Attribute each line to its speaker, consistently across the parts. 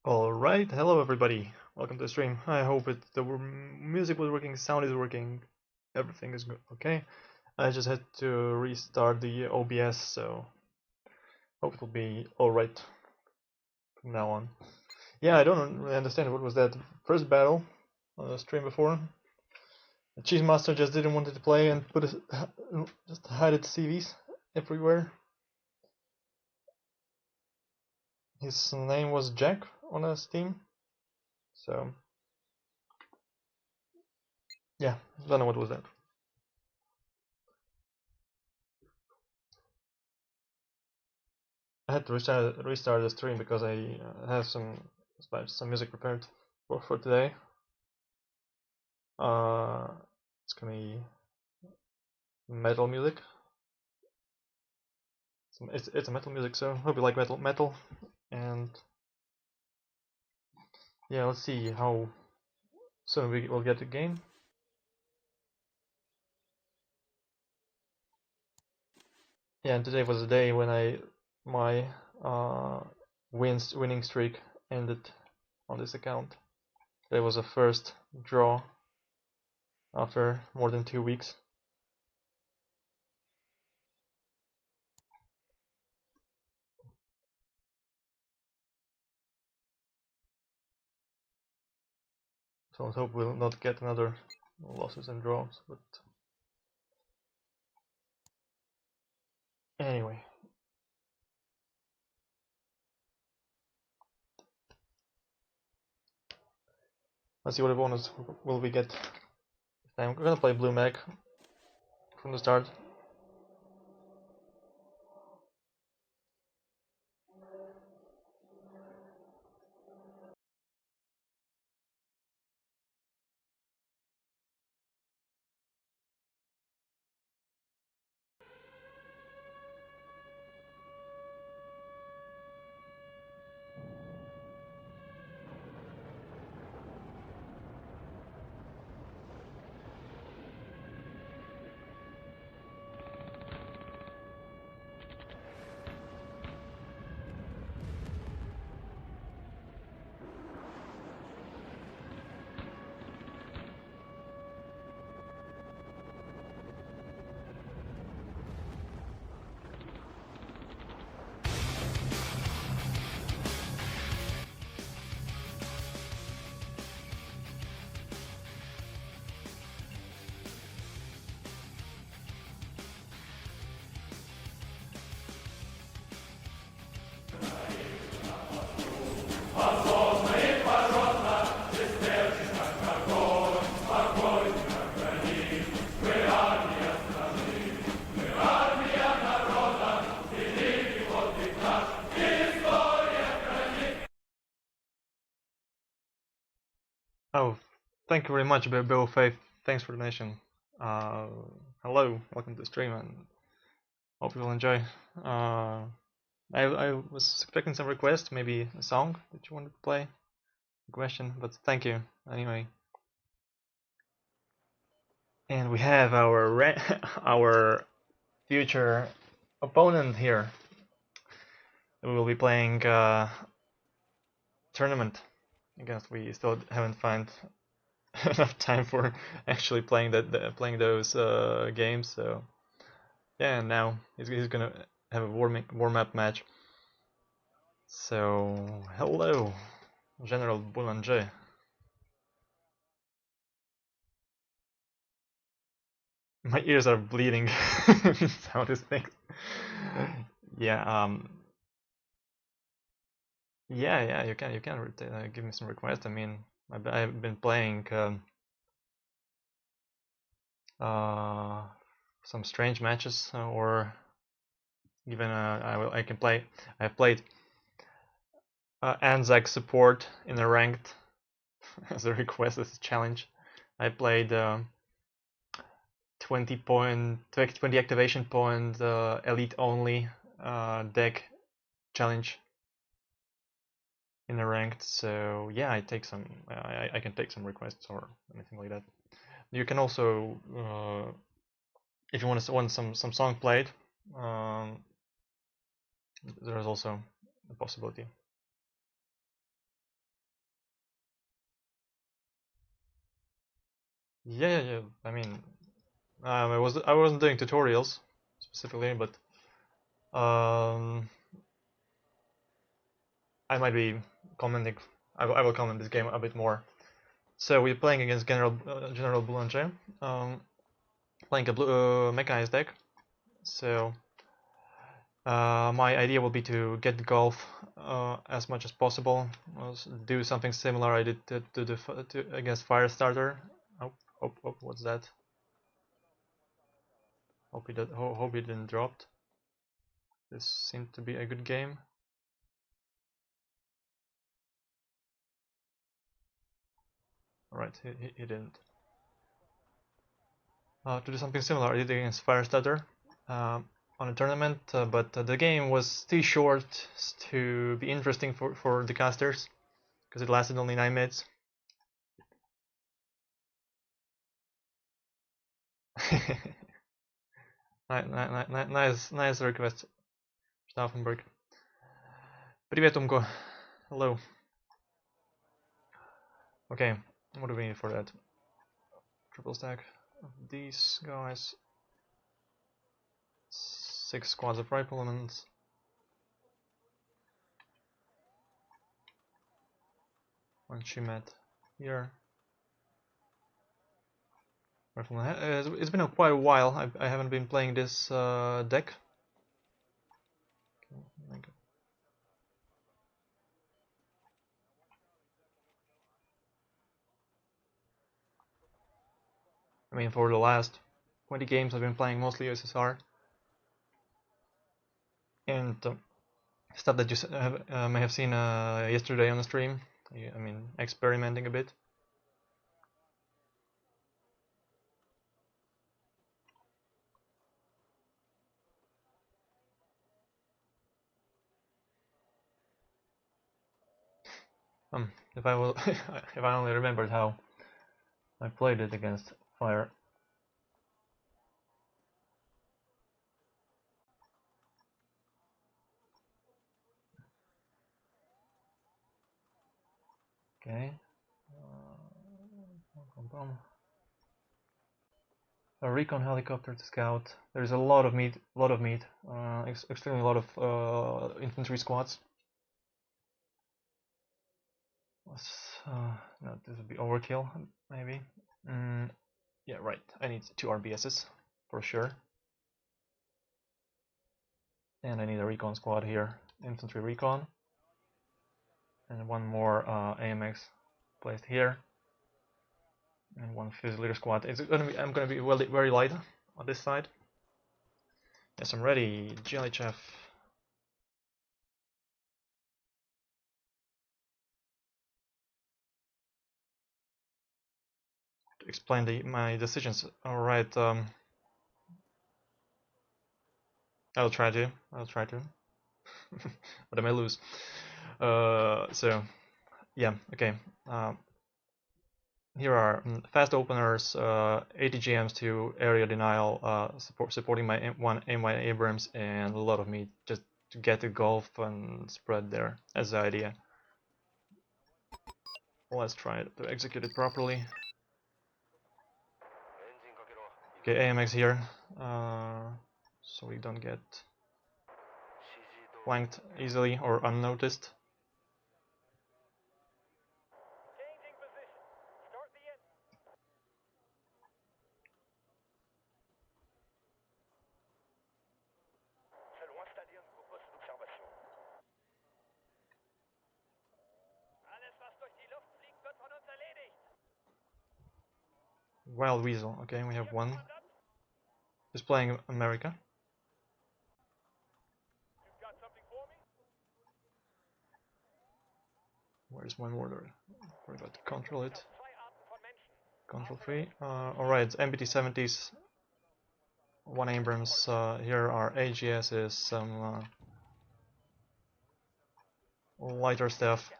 Speaker 1: Alright, hello everybody, welcome to the stream. I hope the music was working, sound is working, everything is good, okay? I just had to restart the OBS, so hope it will be alright from now on. Yeah, I don't really understand what was that first battle on the stream before. The Cheese Master just didn't want to play and just hide CVs everywhere. His name was Jack on Steam, so yeah, don't know what was that. I had to restart the stream because I have some music prepared for today. It's gonna be metal music. It's a metal music, so hope you like metal. And yeah, let's see how soon we will get the game. Yeah, and today was the day when my winning streak ended on this account. There was a first draw after more than 2 weeks. So let's hope we'll not get another losses and draws, but anyway. Let's see what bonus will we get. I'm gonna play blue Mech from the start. Oh, thank you very much, Bill Faith. Thanks for the donation. Hello, welcome to the stream, and hope you will enjoy. I was expecting some requests, maybe a song that you wanted to play, a question, but thank you anyway. And we have our future opponent here. We will be playing tournament. I guess we still haven't found enough time for actually playing those games. So yeah, and now he's gonna have a warm up match. So hello, General Boulanger. My ears are bleeding. How this thing? Yeah. Yeah. You can give me some requests. I mean, I've been playing some strange matches, or even I can play. I've played Anzac support in a ranked as a request, as a challenge. I played 20 activation point elite only deck challenge in a ranked. So yeah, I take some. I can take some requests or anything like that. You can also, if you want some song played, there's also a possibility. Yeah. I mean, I wasn't doing tutorials specifically, but I might be commenting. I will comment this game a bit more So we're playing against General Boulanger, playing a mechanized deck. So my idea will be to get the golf as much as possible. Do something similar I did against Firestarter. Oh, what's that? Hope he didn't drop. This seemed to be a good game. Alright, he didn't. To do something similar I did against Firestarter on a tournament, but the game was too short to be interesting for the casters because it lasted only 9 minutes. Nice request, Staufenberg. Привет, Umko. Hello. Okay, what do we need for that? Triple stack of these guys. 6 squads of rifle elements. One Shimet here. It's been quite a while. I haven't been playing this deck. I mean, for the last 20 games, I've been playing mostly USSR. And stuff that you may have seen yesterday on the stream. I mean, experimenting a bit. If I will, if I only remembered how I played it against Fire. Okay. A recon helicopter to scout. There's a lot of meat. Extremely a lot of infantry squads. No, this would be overkill, maybe. Yeah, right. I need 2 RBSs for sure. And I need a recon squad here, infantry recon. And 1 more AMX placed here. And 1 Fusilier squad. I'm gonna be very light on this side. Yes, I'm ready. Jelly Chef. To explain my decisions. Alright, I'll try to. But I may lose. So, yeah, okay. Here are fast openers, ATGMs to area denial, supporting my M1 Abrams, and a lot of meat just to get the golf and spread there as the idea. Let's try to execute it properly. Okay, AMX here, so we don't get flanked easily or unnoticed. Wild Weasel, okay, we have 1. He's playing America. Where's my mortar? Forgot to control it. Control 3. Alright, MBT-70s. 1 Abrams. Here are AGSs, some lighter stuff.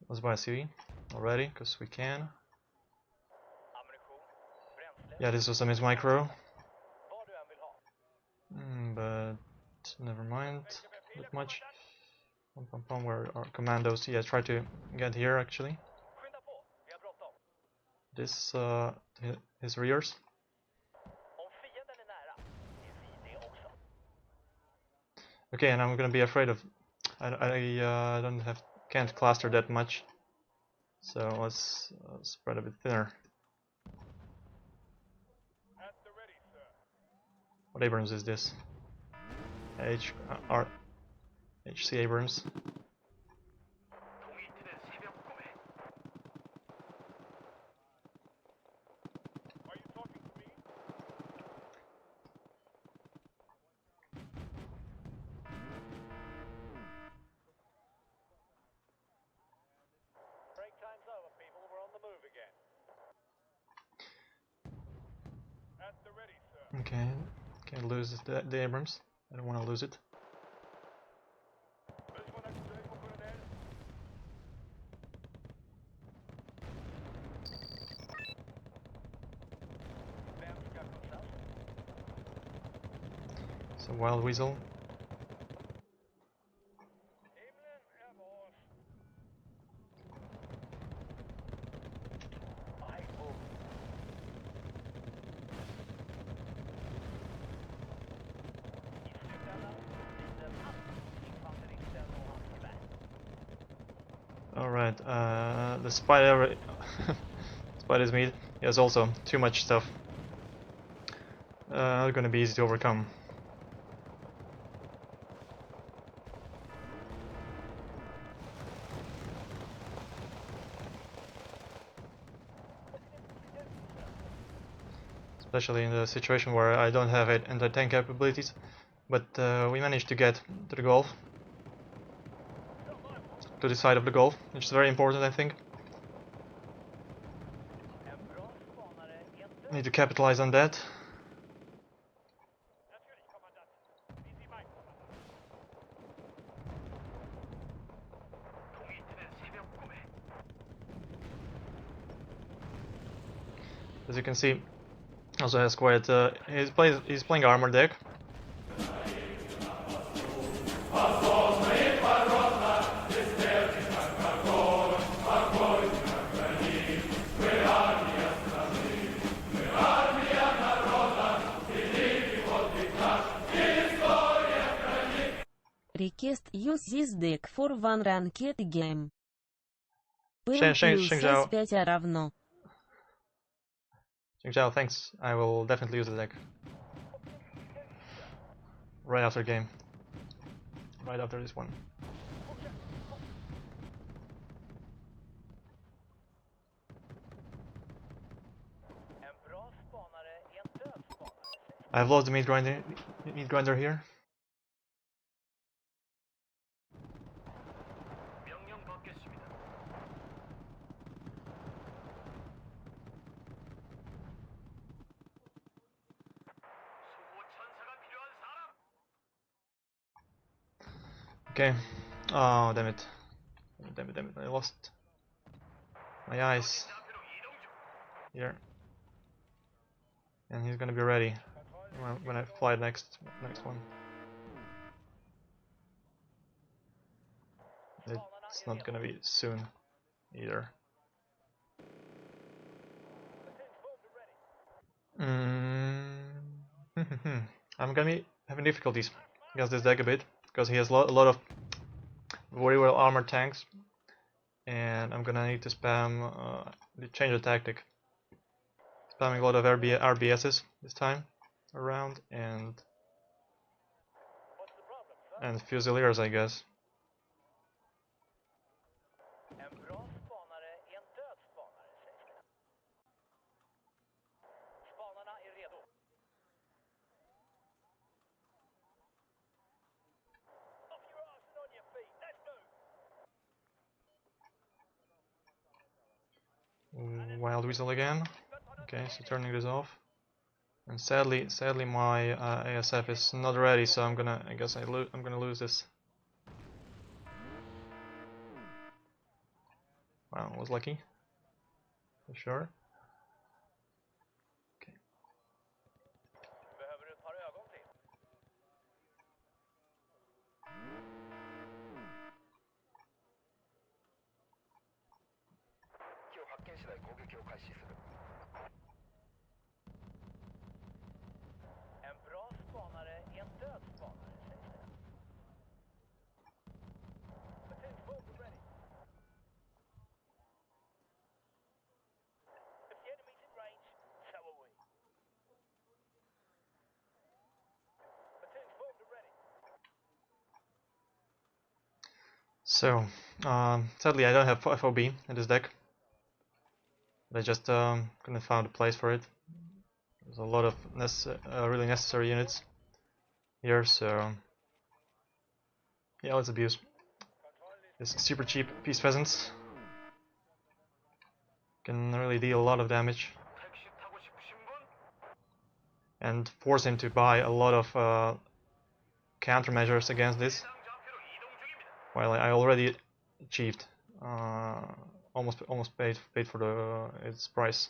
Speaker 1: Let's buy a CV already, because we can. Yeah, this was a miss micro. But never mind that much. Where are commandos? Yeah, try to get here actually. This his rears. Okay, and I'm gonna be afraid of. Can't cluster that much, so let's spread a bit thinner. What Abrams is this? HC Abrams. Okay, can't lose the Abrams. I don't want to lose it. It's a wild weasel. Alright, the spider spider's meat. He has also too much stuff. Not gonna be easy to overcome. Especially in the situation where I don't have anti-tank capabilities, but we managed to get to the Gulf. To the side of the Gulf, which is very important, I think. Need to capitalize on that. As you can see, also has quite. He's playing armor deck.
Speaker 2: Request use this deck for one ranked game.
Speaker 1: ShengZhao.
Speaker 2: 5 равно.
Speaker 1: ShengZhao, thanks. I will definitely use the deck. Right after game. Right after this one. I've lost the meat grinder here. Okay. Oh, damn it. Damn it. I lost my eyes here. And he's gonna be ready when I fly next one. It's not gonna be soon either. I'm gonna be having difficulties against this deck a bit because he has a lot of very well armored tanks, and I'm gonna need to spam change the tactic. Spamming a lot of RBSs this time around and Fusiliers, I guess. Wild Weasel again. Okay, so turning this off. And sadly my ASF is not ready, so I'm gonna lose this. Wow, I was lucky. For sure. Okay. So, sadly I don't have FOB in this deck. But I just couldn't find a place for it. There's a lot of really necessary units here, so yeah, let's abuse this super cheap peace pheasants. Can really deal a lot of damage and force him to buy a lot of countermeasures against this. While I already achieved almost paid for its price.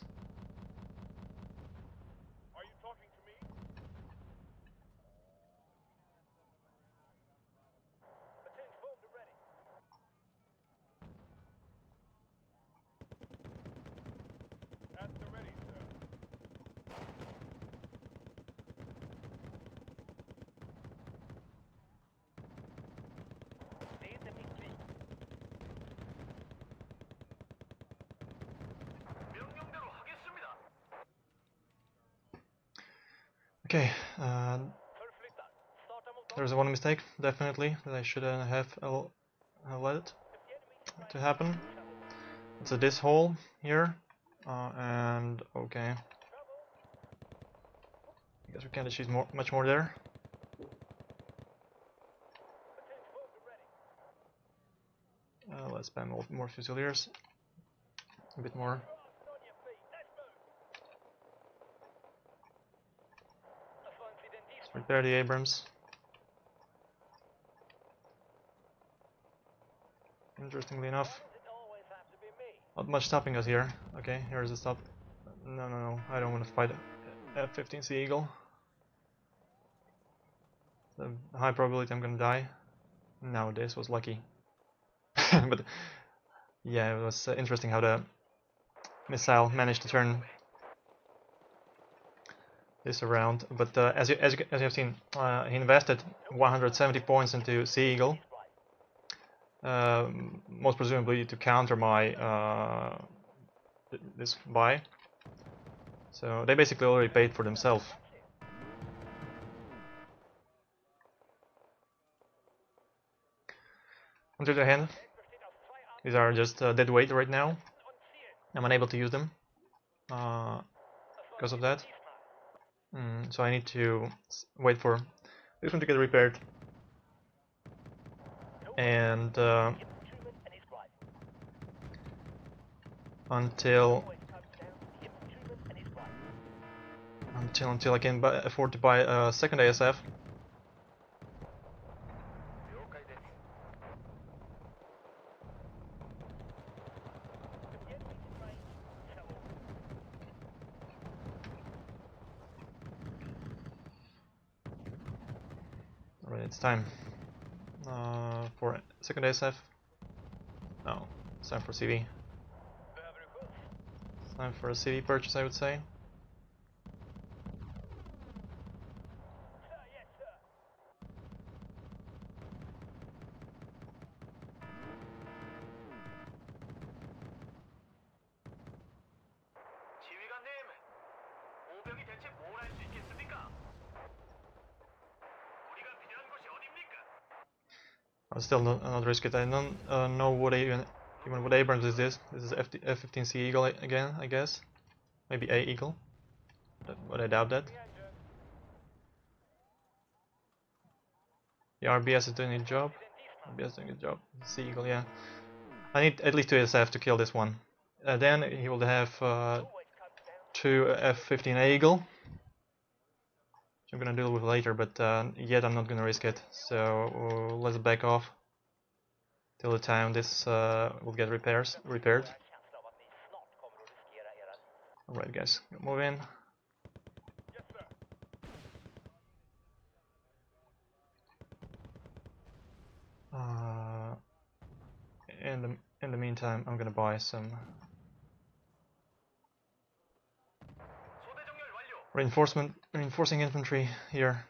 Speaker 1: Okay, there's one mistake, definitely, that I shouldn't have let it to happen. It's this hole here, and okay. I guess we can't achieve much more there. Let's spam more Fusiliers, a bit more. Repair the Abrams. Interestingly enough, not much stopping us here. Okay, here's the stop. No, I don't want to fight F-15C Eagle. The high probability I'm gonna die. No, this was lucky. But yeah, it was interesting how the missile managed to turn this around. But as you have seen, he invested 170 points into Sea Eagle, most presumably to counter my this buy. So they basically already paid for themselves. On the other hand, these are just dead weight right now. I'm unable to use them because of that. So I need to wait for this one to get repaired, and until I can afford to buy a second ASF. Alright, it's time for second ASF. No, it's time for CV. It's time for a CV purchase, I would say. I'll still not risk it. I don't know what even what Abrams is this. This is F-15C Eagle again, I guess. Maybe A Eagle, but I doubt that. The RBS is doing its job. RBS is doing its job. C Eagle, yeah. I need at least 2 SF to kill this one. Then he will have 2 F-15A Eagle, which I'm gonna deal with later, but yet I'm not gonna risk it. So let's back off till the time this will get repaired. Alright guys, move in. In the meantime, I'm gonna buy some reinforcing infantry here.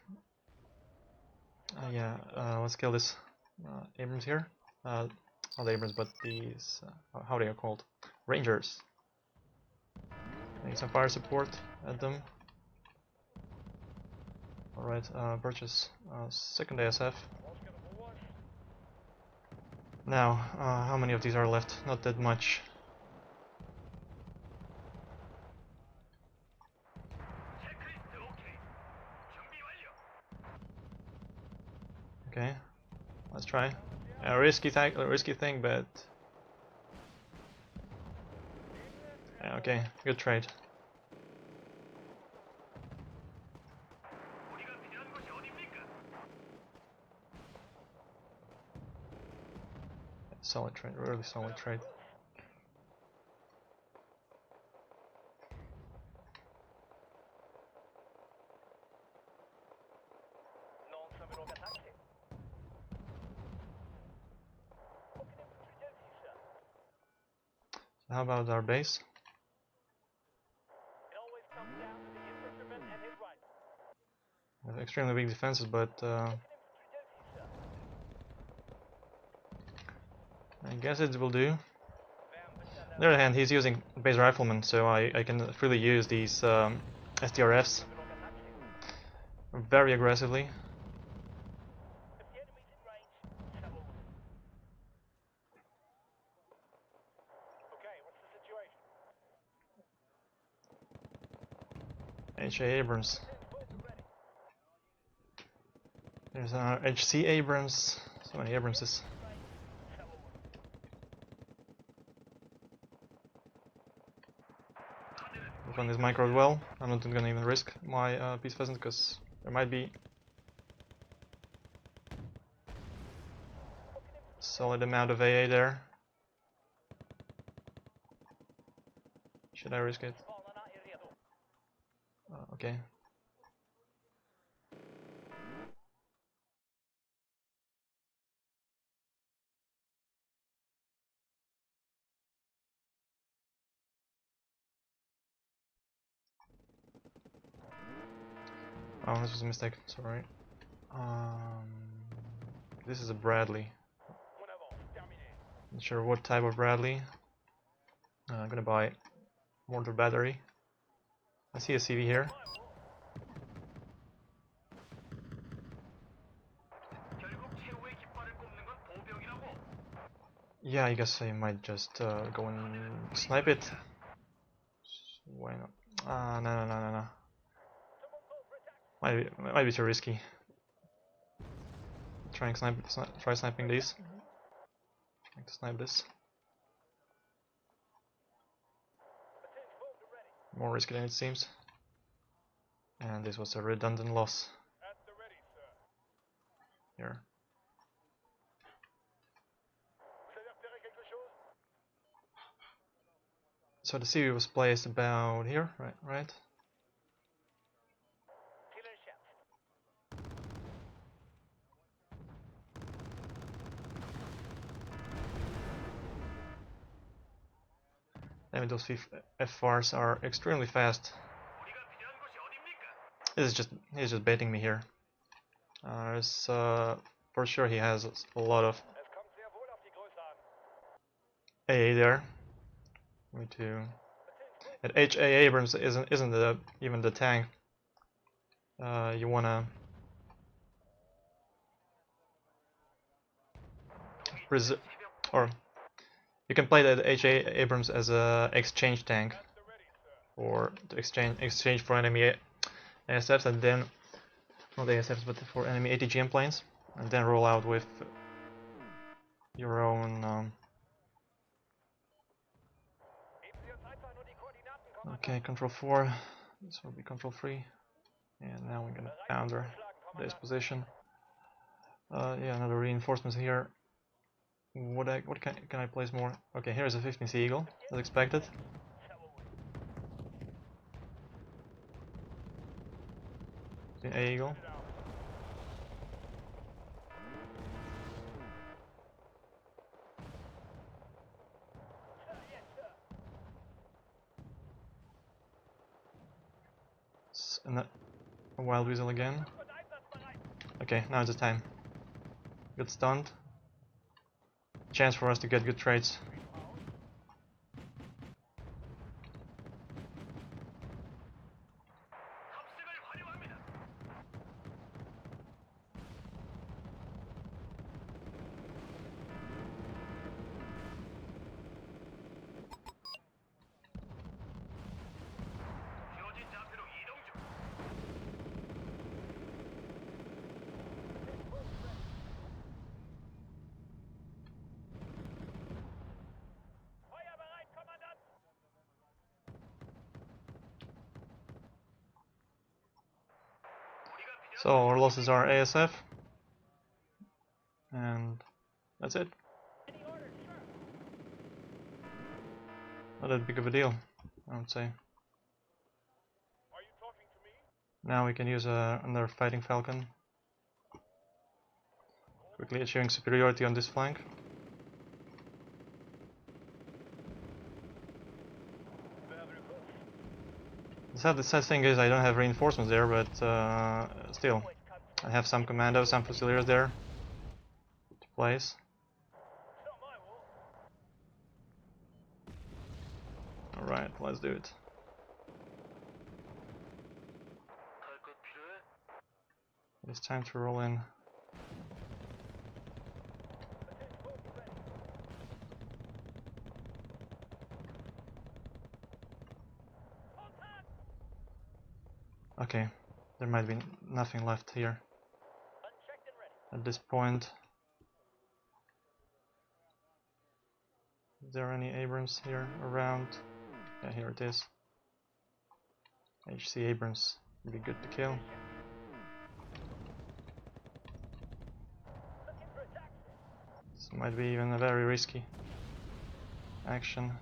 Speaker 1: Yeah, let's kill this Abrams here. Not Abrams, but these how they are called, Rangers. Need some fire support at them. Alright, purchase second ASF. Now, how many of these are left? Not that much. Okay, let's try. A risky thing, but yeah, okay, good trade. Solid trade, really solid trade. So how about our base? We have extremely weak defenses, but I guess it will do. On the other hand, he's using base rifleman, so I can freely use these STRFs very aggressively. HA Abrams. There's our HC Abrams. So many Abramses. This one is microed well. I'm not gonna even risk my Peace Pheasant because there might be solid amount of AA there. Should I risk it? Okay. Oh, this was a mistake. Sorry. This is a Bradley. Not sure what type of Bradley. I'm gonna buy mortar battery. I see a CV here. Yeah, I guess I might just go and snipe it. Why not? No. Might be too risky. Try sniping these. Trying to snipe this. More risky than it seems. And this was a redundant loss. Here. So the CV was placed about here, right? I mean, those FRs are extremely fast. He's just baiting me here. For sure he has a lot of AA there. Me too. And HA Abrams isn't even the tank. You wanna or you can play that HA Abrams as a exchange tank, or to exchange for enemy ASFs, and then not ASFs but for enemy ATGM planes, and then roll out with your own. Okay, control 4. This will be control 3, and now we're gonna pounder this position. Yeah, another reinforcements here. What can I place more? Okay, here's a 15C Eagle, as expected. A Eagle. And a Wild Weasel again. Okay, now it's the time. Good stunned. Chance for us to get good trades. So our losses are ASF, and that's it. Not that big of a deal, I would say. Now we can use another Fighting Falcon, quickly achieving superiority on this flank. The sad thing is I don't have reinforcements there, but still, I have some commandos, some fusiliers there to place. Alright, let's do it. It's time to roll in. Okay, there might be nothing left here at this point. Is there any Abrams here around? Yeah, here it is. HC Abrams would be good to kill. This might be even a very risky action.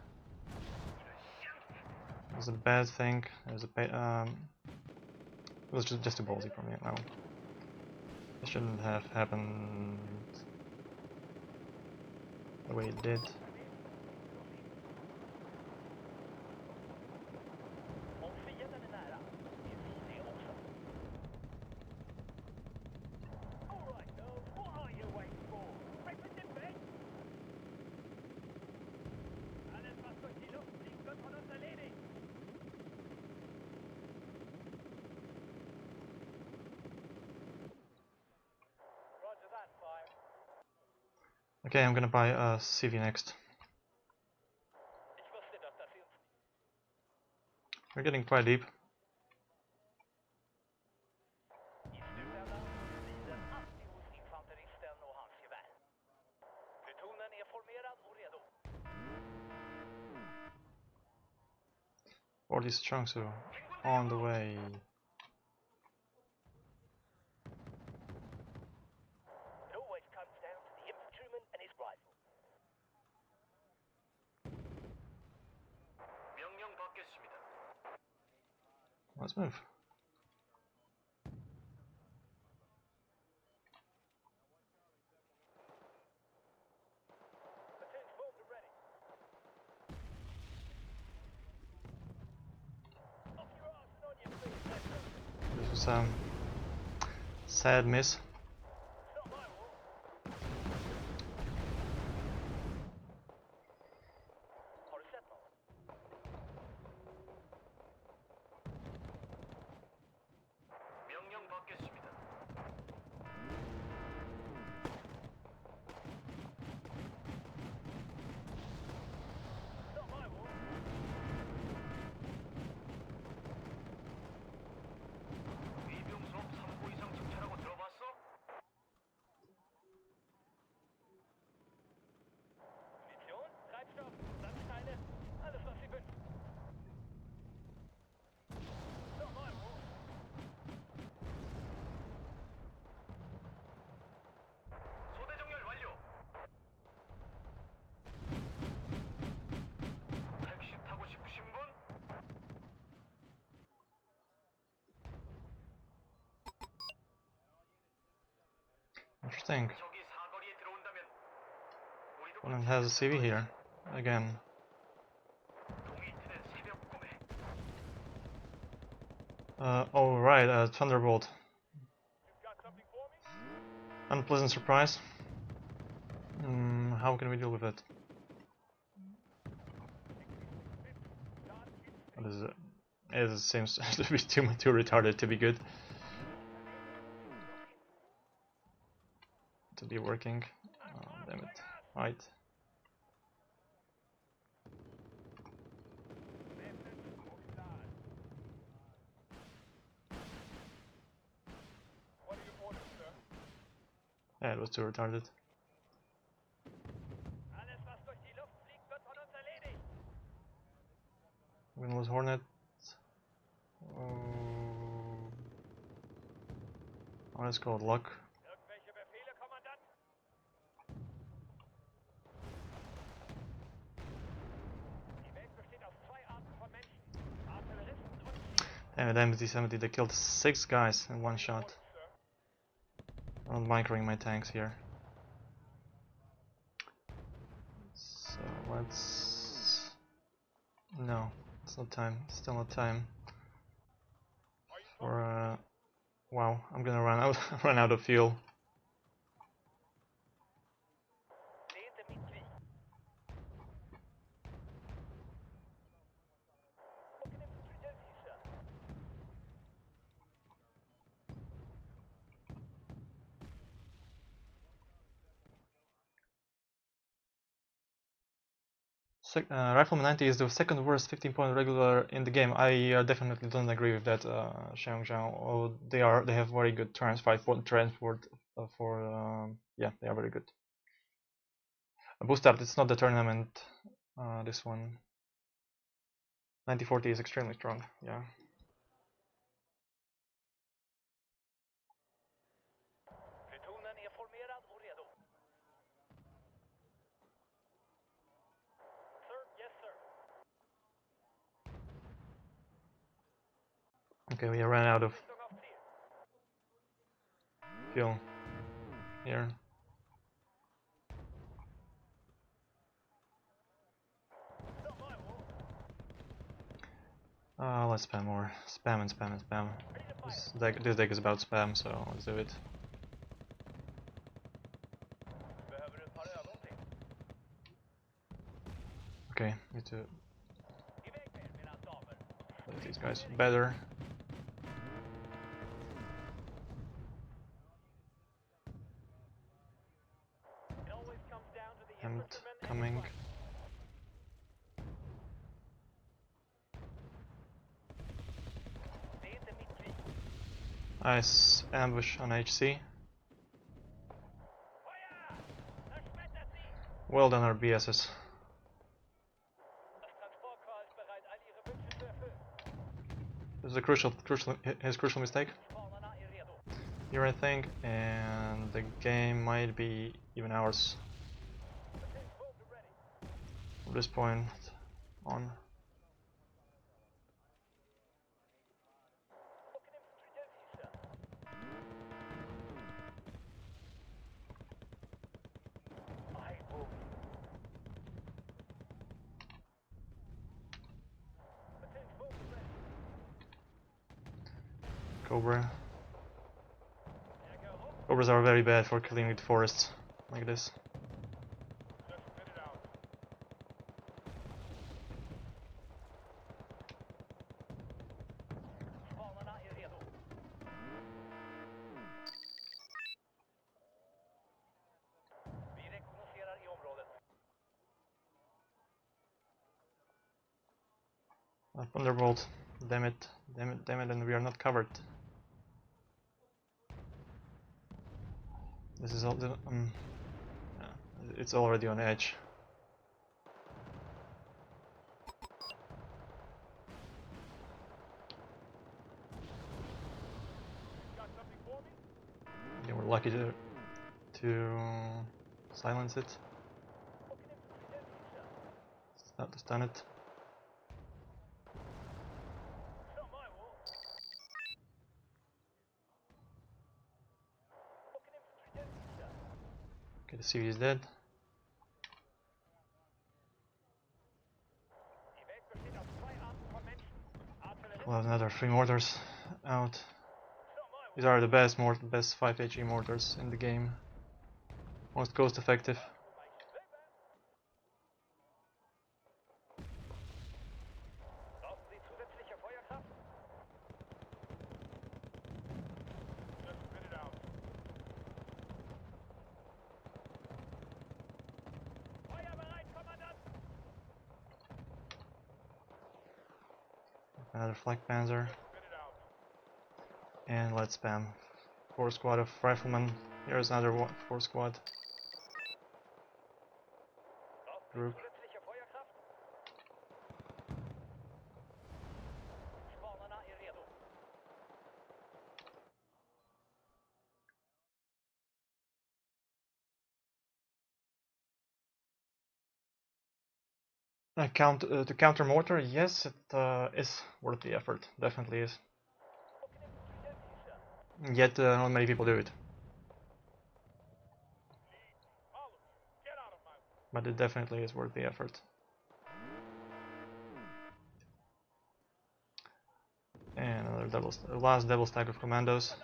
Speaker 1: It was a bad thing. It was it was just too ballsy for me now. It shouldn't have happened the way it did. Okay, I'm gonna buy a CV next. We're getting quite deep. All these chunks are on the way. Let's move. This was a sad miss. Interesting. Opponent has a CV here again. Oh right, Thunderbolt. Unpleasant surprise. How can we deal with it? What is it? It seems to be too retarded to be good. To be working. Oh, damn it. Right. Yeah, it was too retarded. Windless Hornet. Oh. What is called luck. Damn it, MT-70, they killed 6 guys in one shot. I'm microing my tanks here. So let's... No, it's not time. Still not time. For wow, I'm gonna run out of fuel. Rifleman 90 is the second worst 15-point regular in the game. I definitely don't agree with that, ShengZhao. Oh, they have very good turns, 5-point transport yeah, they are very good. Boost up, it's not the tournament. This one, 9040 is extremely strong. Yeah. Okay, we ran out of fuel here. Let's spam more. Spam and spam and spam. This deck is about spam, so let's do it. Okay, need to let these guys better. And coming. Nice ambush on HC. Well done, our BSs. This is a his crucial mistake here, I think, and the game might be even ours from this point on. Cobra. Cobras are very bad for killing with forests like this. Thunderbolt, damn it, damn it, damn it, and we are not covered. This is all the, yeah, it's already on edge. Yeah, we're lucky to silence it. Not to stun it. Okay, the CV is dead. We'll have another 3 mortars out. These are the best 5 HE mortars in the game. Most cost effective. Another flak panzer. And let's spam 4 squad of riflemen. Here's another 4 squad group. To counter mortar, yes, it is worth the effort. Definitely is. Yet not many people do it. But it definitely is worth the effort. And another last double stack of commandos.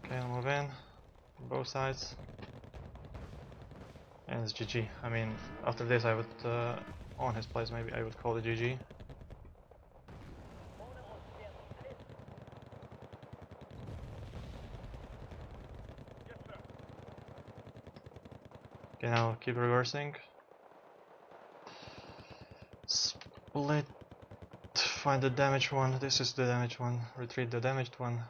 Speaker 1: Okay, I'll move in. Both sides. And it's GG. I mean, after this I would, on his place maybe I would call it GG. Okay, now keep reversing. Split. Find the damaged one. This is the damaged one. Retreat the damaged one.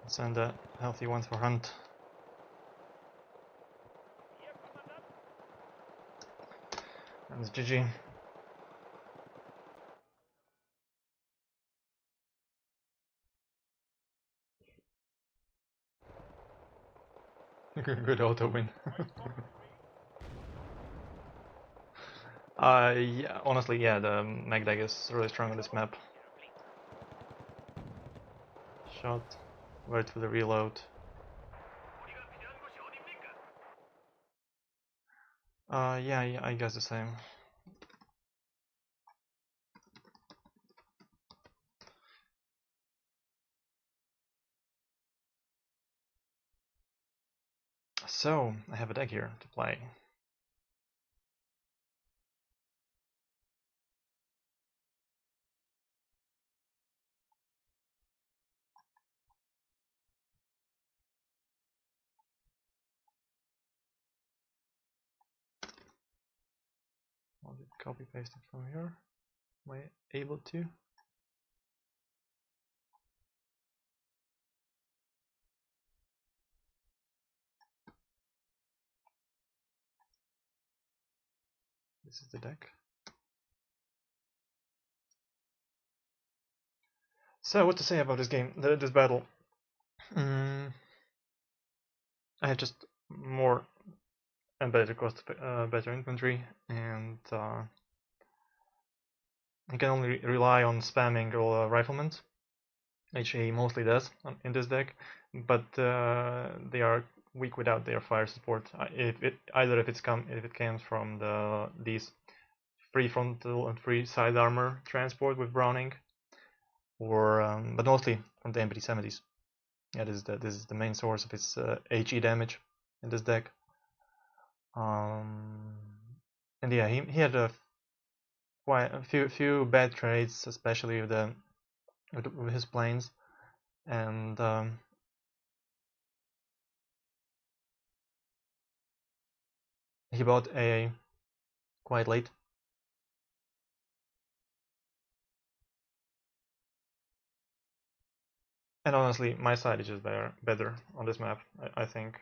Speaker 1: Send the healthy one for hunt. And it's GG. Good auto win. Yeah, honestly, yeah, the MajG is really strong on this map. Shot. Wait for the reload. Yeah, I guess the same. So, I have a deck here to play. I'll just copy paste it from here. Am I able to? This is the deck. So, what to say about this game, this battle? I had just more and better cost, better infantry, and you can only rely on spamming all riflemen. HE mostly does in this deck, but they are weak without their fire support. If it comes from these free frontal and free side armor transport with Browning, or but mostly from the MP70s. Yeah, this is the main source of its HE damage in this deck. And yeah, he had quite a few bad trades, especially with his planes, and he bought AA quite late. And honestly, my side is just better on this map, I think.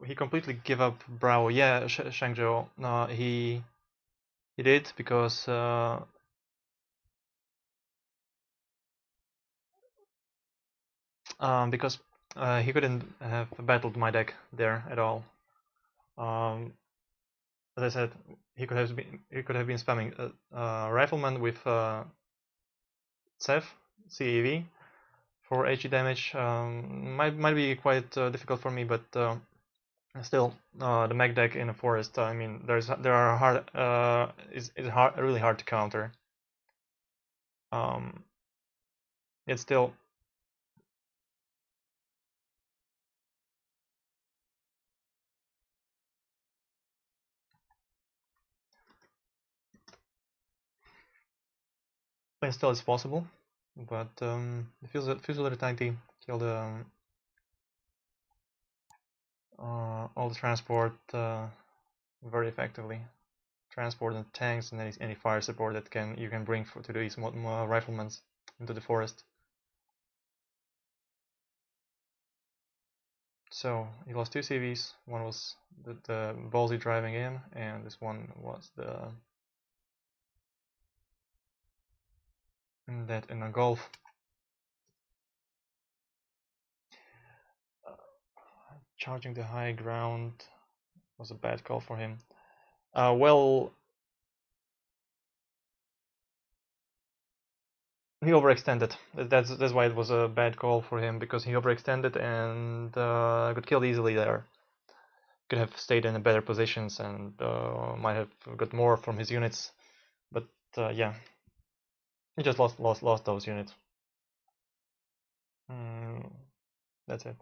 Speaker 1: He completely gave up Bravo. Yeah, ShengZhao. He did because he couldn't have battled my deck there at all. As I said, he could have been spamming Rifleman with CEV for HE damage. Might be quite difficult for me, but still, the mech deck in a forest. I mean, there are hard. It's really hard to counter. It's still. But still, it's possible. But it feels a little tiny. Killed all the transport very effectively. transport and tanks and any fire support that you can bring to these riflemen into the forest. So he lost 2 CVs. One was the ballsy driving in, and this one was in a golf. Charging the high ground was a bad call for him. Well, he overextended. That's why it was a bad call for him, because he overextended and got killed easily there. Could have stayed in better positions and might have got more from his units, but yeah, he just lost those units. That's it.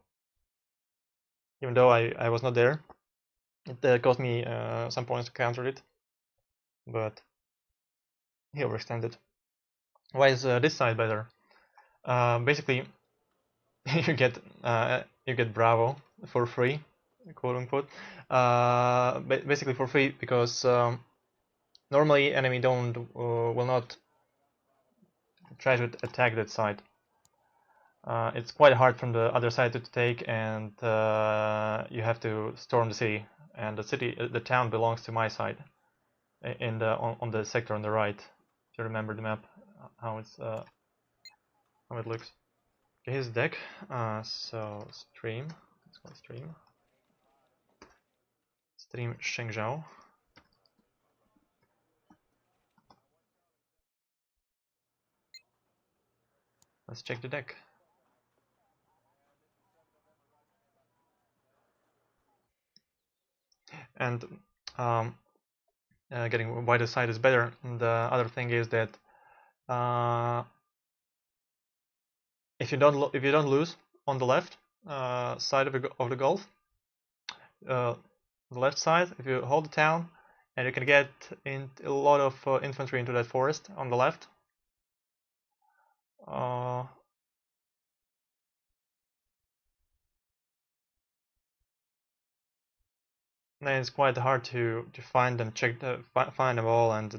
Speaker 1: Even though I was not there, it cost me some points to counter it, but he overextended. Why is this side better? Basically, you get Bravo for free, quote unquote. Basically for free, because normally enemy will not try to attack that side. It's quite hard from the other side to take, and you have to storm the city. And the town belongs to my side, on the sector on the right. If you remember the map, how it looks. Okay, his deck. So stream. Let's go stream. Stream ShengZhao. Let's check the deck. And getting wider side is better. And the other thing is that if you don't lose on the left side of the gulf, the left side, if you hold the town, and you can get in a lot of infantry into that forest on the left. Then it's quite hard to find them, find them all, and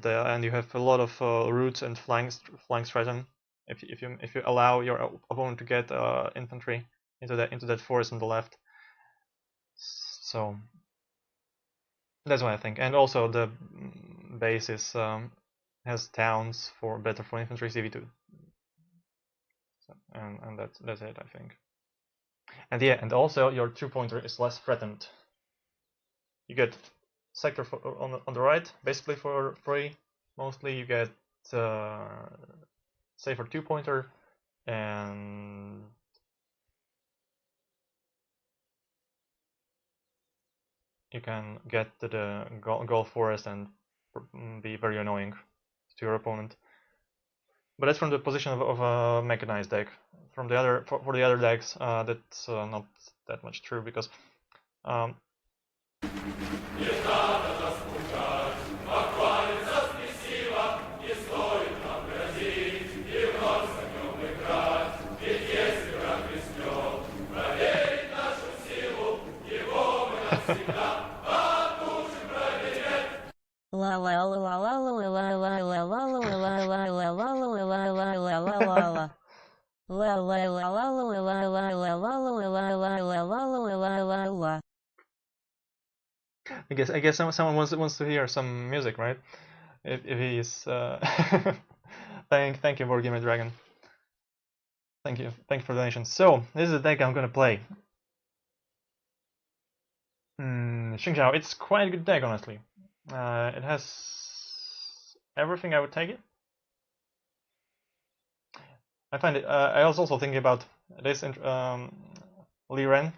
Speaker 1: you have a lot of routes and flanks threatened if you allow your opponent to get infantry into that forest on the left. So that's what I think. And also the base has towns better for infantry CV2. So, and that's it, I think. And yeah, and also your 2-pointer is less threatened. You get sector on the right, basically for free. Mostly you get safer 2-pointer, and you can get to the Gulf Forest and be very annoying to your opponent. But that's from the position of a mechanized deck. From the other for the other decks, that's not that much true, because I guess someone wants to hear some music, right? If he's thank you, Wargame-Red-Dragon. Thank you for the donation. So this is the deck I'm gonna play. ShengZhao. It's quite a good deck, honestly. It has everything I would take it. I find it. I was also thinking about this Li Ren,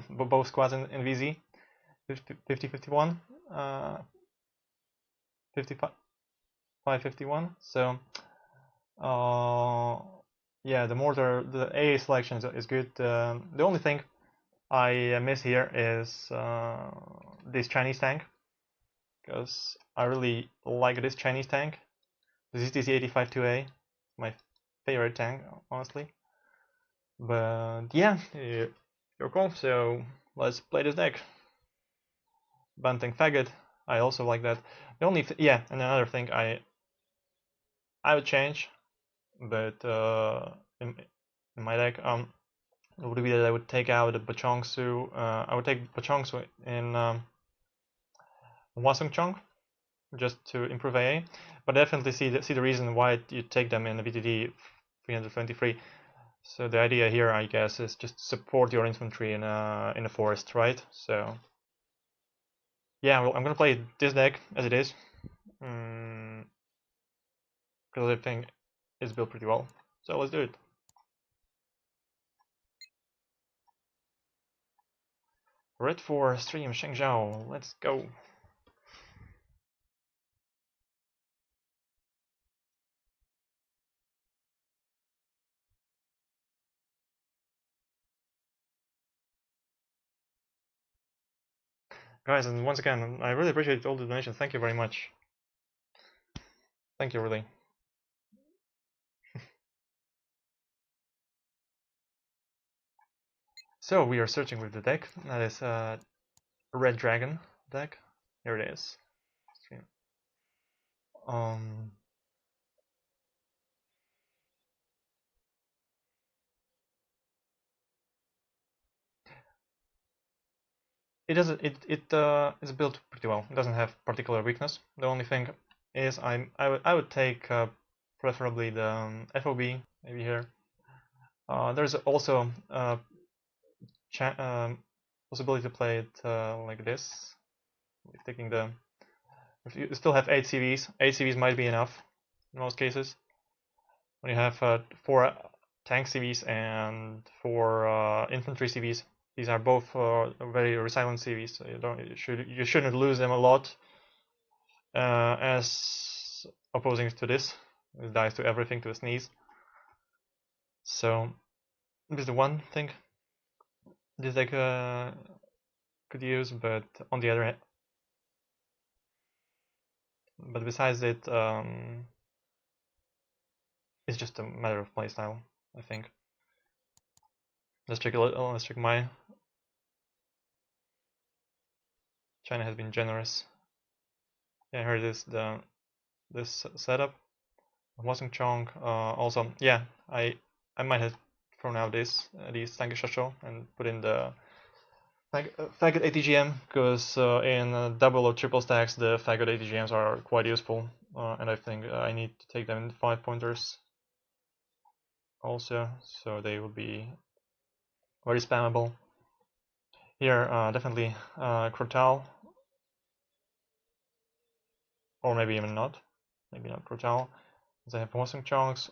Speaker 1: both squads in VZ, 50-51, 55-51. So yeah, the AA selection is good. The only thing I miss here is this Chinese tank, because I really like this Chinese tank. The ZTC 85-2A, my favorite tank, honestly. But yeah, you're cool. So let's play this deck. Bunting Faggot, I also like that. The only yeah, and another thing I would change, but in my deck would be that I would take out the Bachongsu. I would take Bachongsu in Hwasong Chong just to improve AA, but definitely see the reason why you take them in the BTD 323. So the idea here, I guess, is just support your infantry in a forest, right? So yeah, well, I'm gonna play this deck as it is, because I think it's built pretty well. So let's do it. Red for stream ShengZhao. Let's go. Guys, and once again, I really appreciate all the donations. Thank you very much. Thank you, really. So we are searching with the deck. That is Red Dragon deck. Here it is. It doesn't. It is built pretty well. It doesn't have particular weakness. The only thing is I would take preferably the FOB maybe here. There's also possibility to play it like this. Taking the, if you still have 8 CVs, 8 CVs might be enough in most cases. When you have 4 tank CVs and 4 infantry CVs, these are both very resilient CVs. So you shouldn't lose them a lot. As opposing to this, it dies to everything to a sneeze. So this is the one thing this deck could use, but on the other hand, but besides it, it's just a matter of playstyle, I think. Let's check. Let's check my. China has been generous. Yeah, here it is. This setup. Hwasong Chong. Also, yeah, I might have thrown out these Tankeshasho and put in the faggot ATGM, because in double or triple stacks the faggot ATGMs are quite useful, and I think I need to take them in 5 pointers also, so they will be very spammable. Here, definitely Crotal, or maybe even not. Maybe not Crotal, because I have Hwasong Chongs.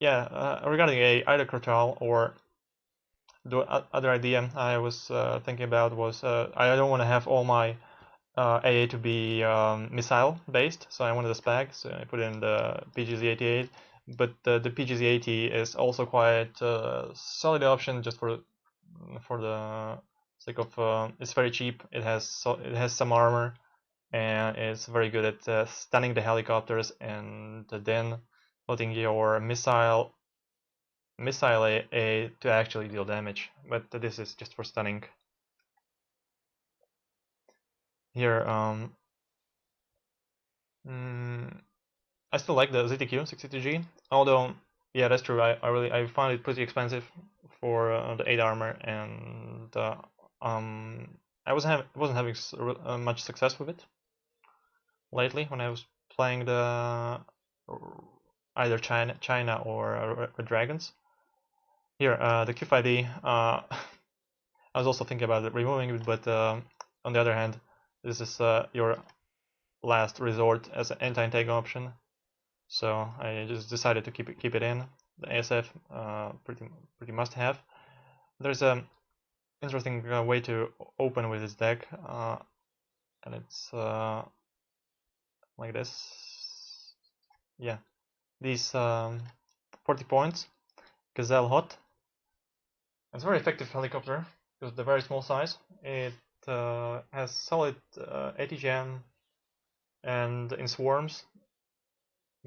Speaker 1: Yeah, regarding either Crotal or the other idea I was thinking about was I don't want to have all my AA to be missile based, so I wanted a spag, so I put in the PGZ-88, but the PGZ-80 is also quite a solid option just for the sake of it's very cheap. It has some armor, and it's very good at stunning the helicopters and then putting your missile AA to actually deal damage. But this is just for stunning. Here, I still like the ZTQ 62G, although yeah, that's true. I found it pretty expensive for the 8 armor, and I wasn't having much success with it lately when I was playing the either China or RedDragons. Here, the Q5D. I was also thinking about removing it, but on the other hand, this is your last resort as an anti-tank option. So I just decided to keep it in. The ASF pretty must have. There's a interesting way to open with this deck, and it's like this. Yeah, these 40 points, Gazelle Hot. It's a very effective helicopter because of the very small size. It has solid ATGM, and in swarms,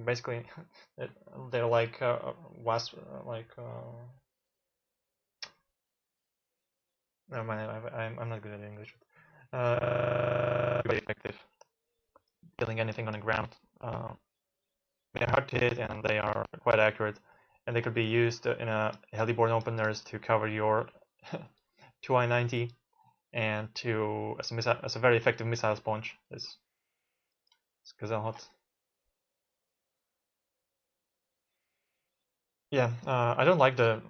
Speaker 1: basically they're like wasp, never mind. I'm not good at English. very effective, killing anything on the ground. They're hard to hit and they are quite accurate, and they could be used in a heliborne openers to cover your 2i90 and as a very effective missile sponge. It's hot. Yeah, I don't like the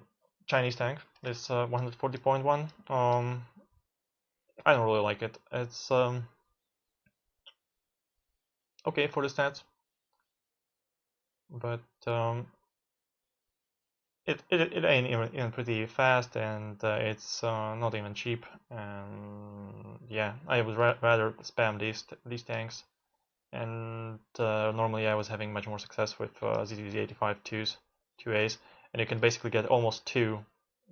Speaker 1: Chinese tank. This 140.1. I don't really like it. It's okay for the stats, but it ain't even pretty fast, and it's not even cheap. And yeah, I would rather spam these tanks. And normally I was having much more success with ZTZ85 2As, and you can basically get almost two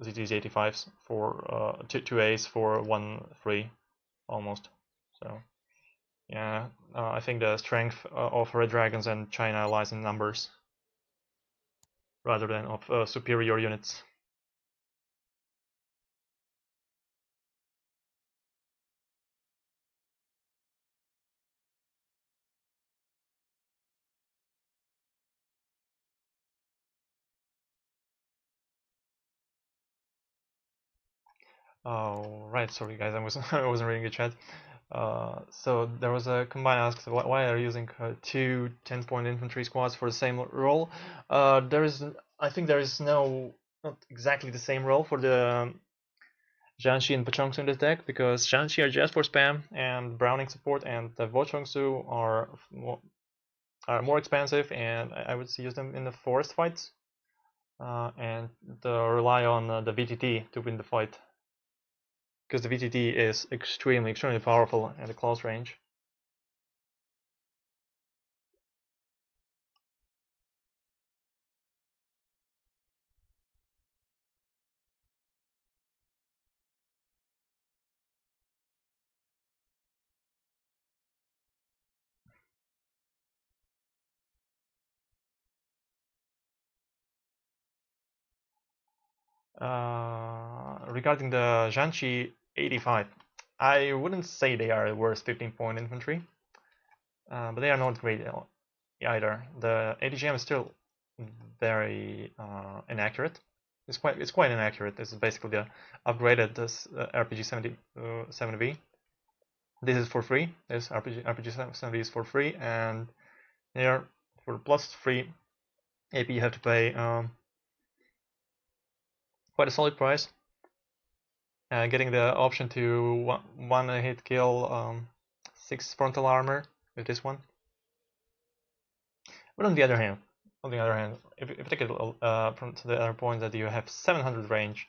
Speaker 1: ZTZ85s for two A's for 1 free, almost. So yeah, I think the strength of RedDragons and China lies in numbers rather than of superior units. Oh right, sorry guys, I wasn't reading the chat. So there was a combine asks why are you using two 10-point infantry squads for the same role? I think there is not exactly the same role for the Jiangxi and Pachongsu in this deck, because Jiangxi are just for spam and Browning support, and the Wochongsu are more expensive, and I would use them in the forest fights and rely on the VTT to win the fight, because the VTT is extremely powerful at a close range. Regarding the Jiangxi 85, I wouldn't say they are the worst 15-point infantry, but they are not great either. The ADGM is still very inaccurate. It's quite inaccurate. This is basically the upgraded RPG 7V. This is for free. This RPG 7V is for free, and here for plus free AP you have to pay quite a solid price. Getting the option to one hit kill 6 frontal armor with this one. But on the other hand, if you take it from to the other point that you have 700 range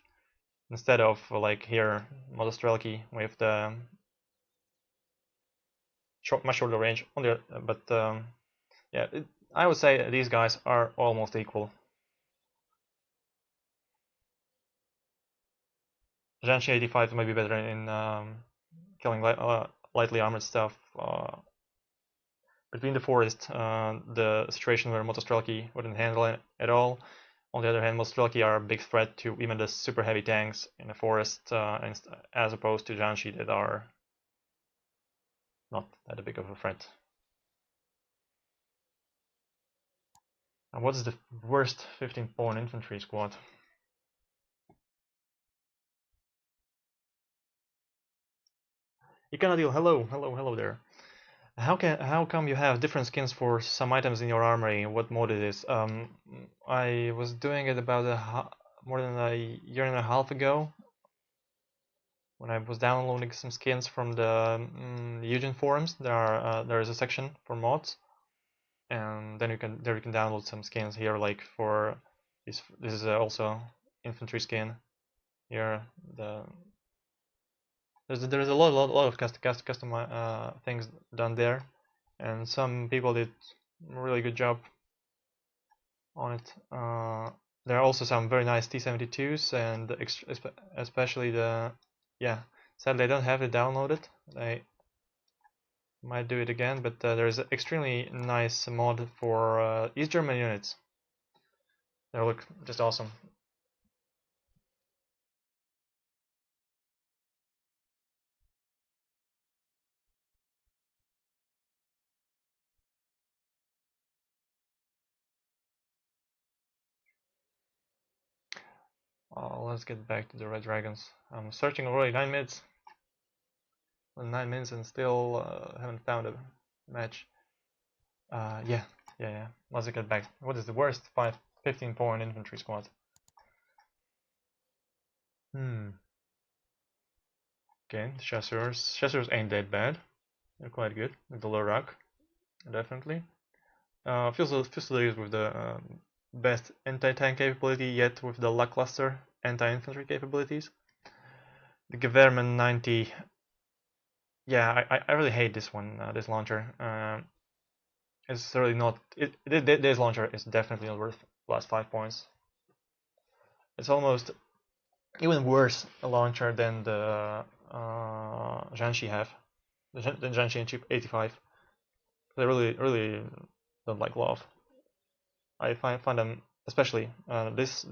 Speaker 1: instead of like here Motostrelki with the much shorter range. Yeah, I would say these guys are almost equal. Jiangxi 85 might be better in killing lightly armored stuff. Between the forest, the situation where Motostrelki wouldn't handle it at all. On the other hand, Motostrelki are a big threat to even the super heavy tanks in the forest, as opposed to Jiangxi that are not that big of a threat. And what is the worst 15-point infantry squad? Ikanadil, hello there. How come you have different skins for some items in your armory? What mode it is? I was doing it about more than a year and a half ago, when I was downloading some skins from the Eugen forums. There is a section for mods, and then you can download some skins here. Like for this is also infantry skin. Here there's a lot of custom things done there, and some people did a really good job on it. There are also some very nice T-72s, and especially sadly I don't have it downloaded. I might do it again, but there's an extremely nice mod for East German units. They look just awesome. let's get back to the Red Dragons. I'm searching already 9 minutes. 9 minutes and still haven't found a match. Yeah. Let's get back. What is the worst 15-point infantry squad? Okay, chasseurs. Chasseurs ain't that bad. They're quite good with the low rock, definitely. Fusiliers with the best anti-tank capability, yet with the lackluster anti-infantry capabilities. The Gewehrman 90. Yeah, I really hate this one. This launcher. It's really not. This launcher is definitely not worth +5 points. It's almost even worse a launcher than the Jiangxi have. The Jiangxi and Chip 85. They really don't like love. I find them, especially this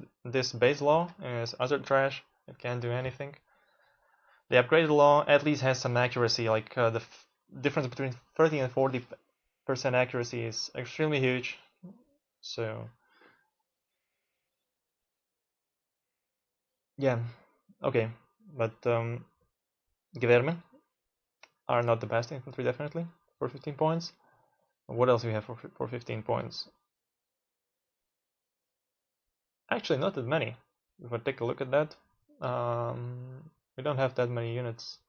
Speaker 1: base law is utter trash. It can't do anything. The upgraded law at least has some accuracy, like the difference between 30 and 40% accuracy is extremely huge. So yeah, okay, but Gewehrmen are not the best infantry, definitely, for 15 points. What else do we have for 15 points? Actually, not that many. If I take a look at that, we don't have that many units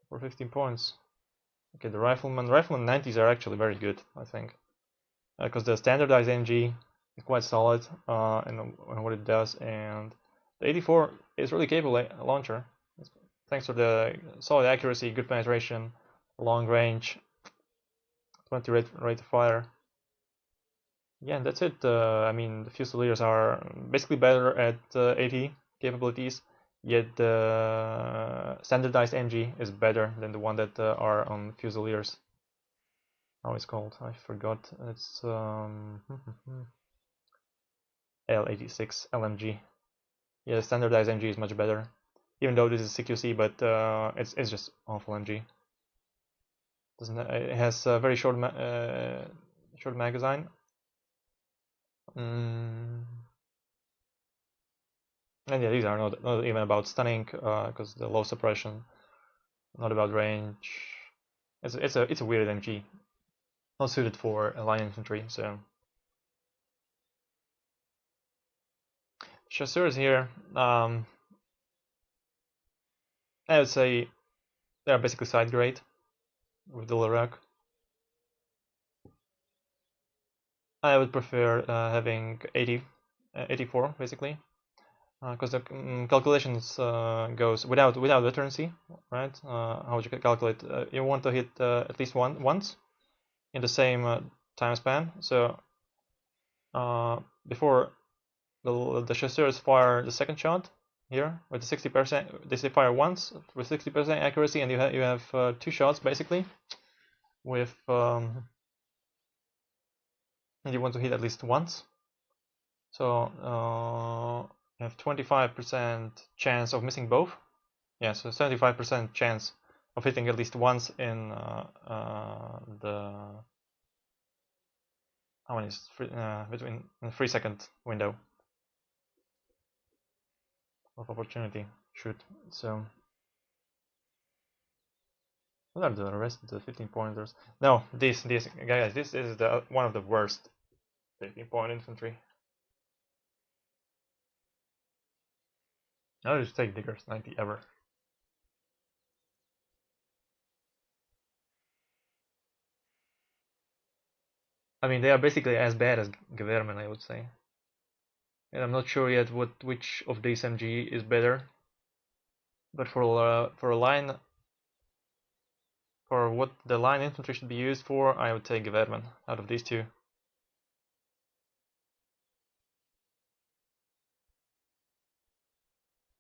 Speaker 1: for 15 points. Okay, the rifleman 90s are actually very good, I think, because the standardized MG is quite solid in what it does, and the 84 is really capable launcher, thanks to the solid accuracy, good penetration, long range, 20 rate of fire. Yeah, and that's it. I mean, the Fusiliers are basically better at 80 capabilities, yet the standardized MG is better than the one that are on Fusiliers. How it's called? I forgot. It's L86 LMG. Yeah, the standardized MG is much better, even though this is CQC, but it's just awful MG. It has a very short magazine. And yeah, these are not even about stunning, because the low suppression, not about range. It's a weird MG, not suited for line infantry. So chasseurs here, I would say they are basically side grade with the Larak. I would prefer having 84 basically, because the calculations goes without veterancy, right? How would you calculate? You want to hit at least once in the same time span. So before the chasseurs fire the second shot here with the 60%, they fire once with 60% accuracy, and you have 2 shots basically with. And you want to hit at least once. So you have 25% chance of missing both. Yeah, so 75% chance of hitting at least once in the how many is between a 3-second window of opportunity shoot. So what are the rest of the 15 pointers? No, this guys, this is the one of the worst 15-point infantry. I'll just take Diggers 90 ever. I mean, they are basically as bad as Gewehrman, I would say. And I'm not sure yet which of these MG is better. But for a line, for what the line infantry should be used for, I would take Gewehrman out of these two.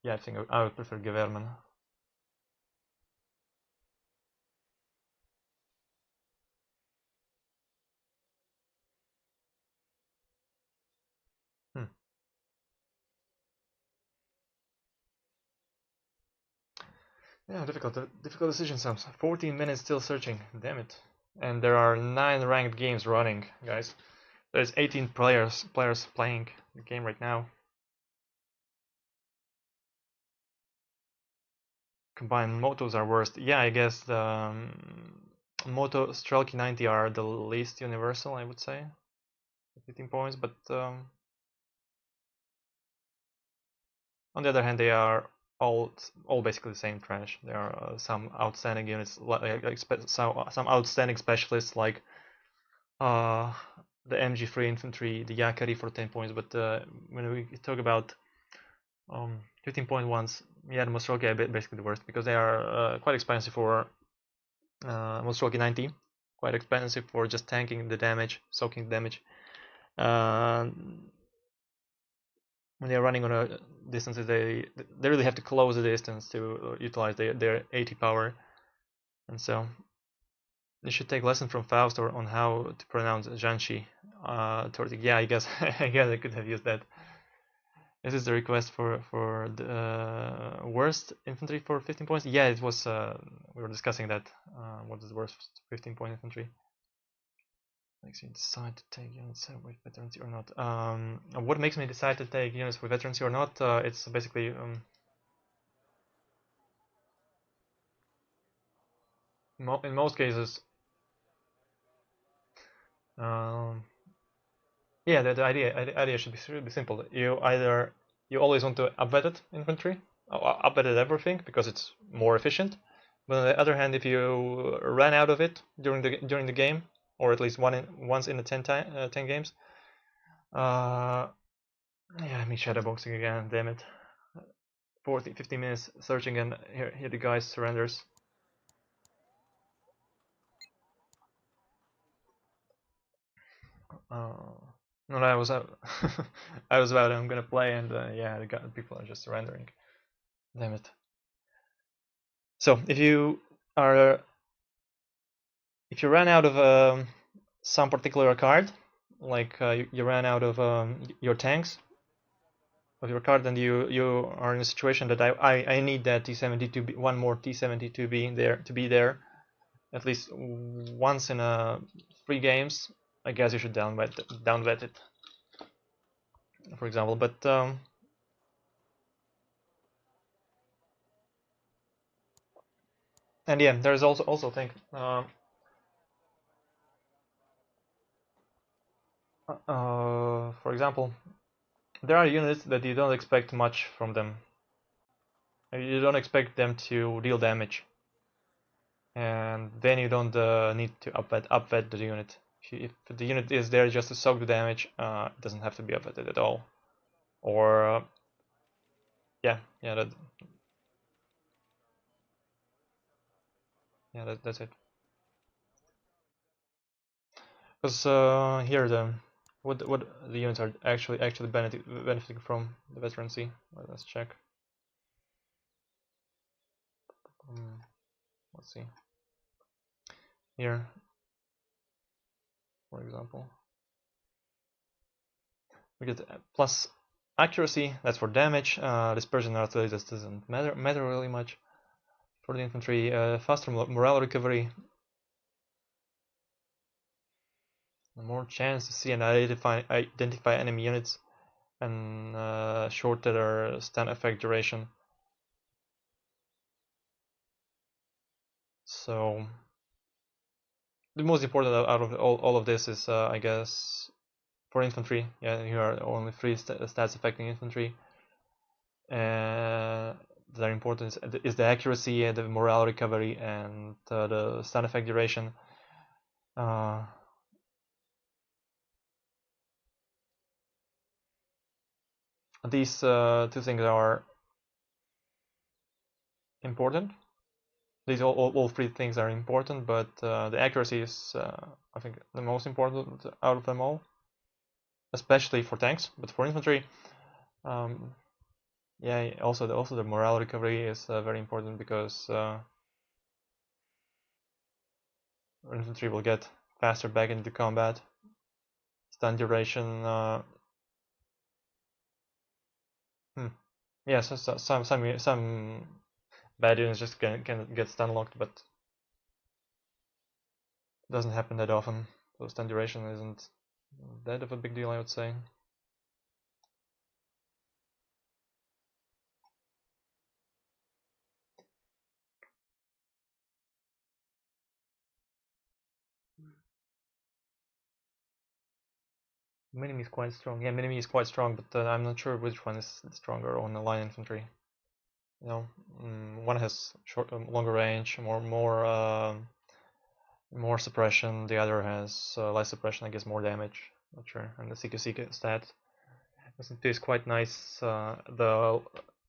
Speaker 1: Yeah, I think I would prefer Gewehrman. Yeah, difficult decision sums. 14 minutes still searching. Damn it. And there are 9 ranked games running, guys. There's 18 players playing the game right now. combined motos are worst. Yeah, I guess the moto Strelky 90 are the least universal, I would say. 15 points, but on the other hand, they are all basically the same trash. There are some outstanding units, like some outstanding specialists like the MG3 infantry, the Yakari for 10 points. But when we talk about 15 point ones, yeah, the Mostroki are basically the worst because they are quite expensive for Mostroki 90, quite expensive for just tanking the damage, soaking the damage. When they're running on a distances, they really have to close the distance to utilize their 80 power, and so you should take lesson from Faust on how to pronounce Janshi. Tortique. Yeah, I guess I could have used that. This is the request for the worst infantry for 15 points. Yeah, it was. We were discussing that. What is the worst 15-point infantry? Makes you decide to take units with veterancy or not. What makes me decide to take units with veterancy or not? It's basically in most cases. Yeah, the idea should be simple. You always want to upvet infantry, upvet everything because it's more efficient. But on the other hand, if you ran out of it during the game, or at least once in the 10 games, yeah, me shadowboxing again. Damn it, 50 minutes searching, and here the guy surrenders. No, I was I was about I'm gonna play, and yeah, the people are just surrendering. Damn it. So if you ran out of some particular card, like you ran out of your tanks of your card, and you are in a situation that I need that T70 to be one more T70 to be there at least once in 3 games. I guess you should downvet it, for example. But and yeah, there's also a thing. For example, there are units that you don't expect much from them. You don't expect them to deal damage, and then you don't need to upvet the unit. If the unit is there just to soak the damage, it doesn't have to be upvetted at all. Or yeah, that's it. Because here what the units are actually benefiting from the veterancy. Let's check. Let's see. Here, for example, we get plus accuracy. That's for damage. Dispersion and artillery just doesn't matter really much. For the infantry, faster morale recovery. More chance to see and identify enemy units, and shorter stun effect duration. So the most important out of all of this is, I guess, for infantry. Yeah, here are only 3 stats affecting infantry. That are important is the accuracy, the morale recovery, and the stun effect duration. These 2 things are important. These all 3 things are important, but the accuracy is, I think, the most important out of them all, especially for tanks. But for infantry, yeah, also the morale recovery is very important because infantry will get faster back into combat. Stun duration. Yeah, so some bad units just can get stun locked, but it doesn't happen that often. So stun duration isn't that of a big deal, I would say. Minimi is quite strong. Yeah, Minimi is quite strong, but I'm not sure which one is stronger on the line infantry. You know, one has longer range, more suppression. The other has less suppression, I guess, more damage. Not sure. And the CQC stat is quite nice. The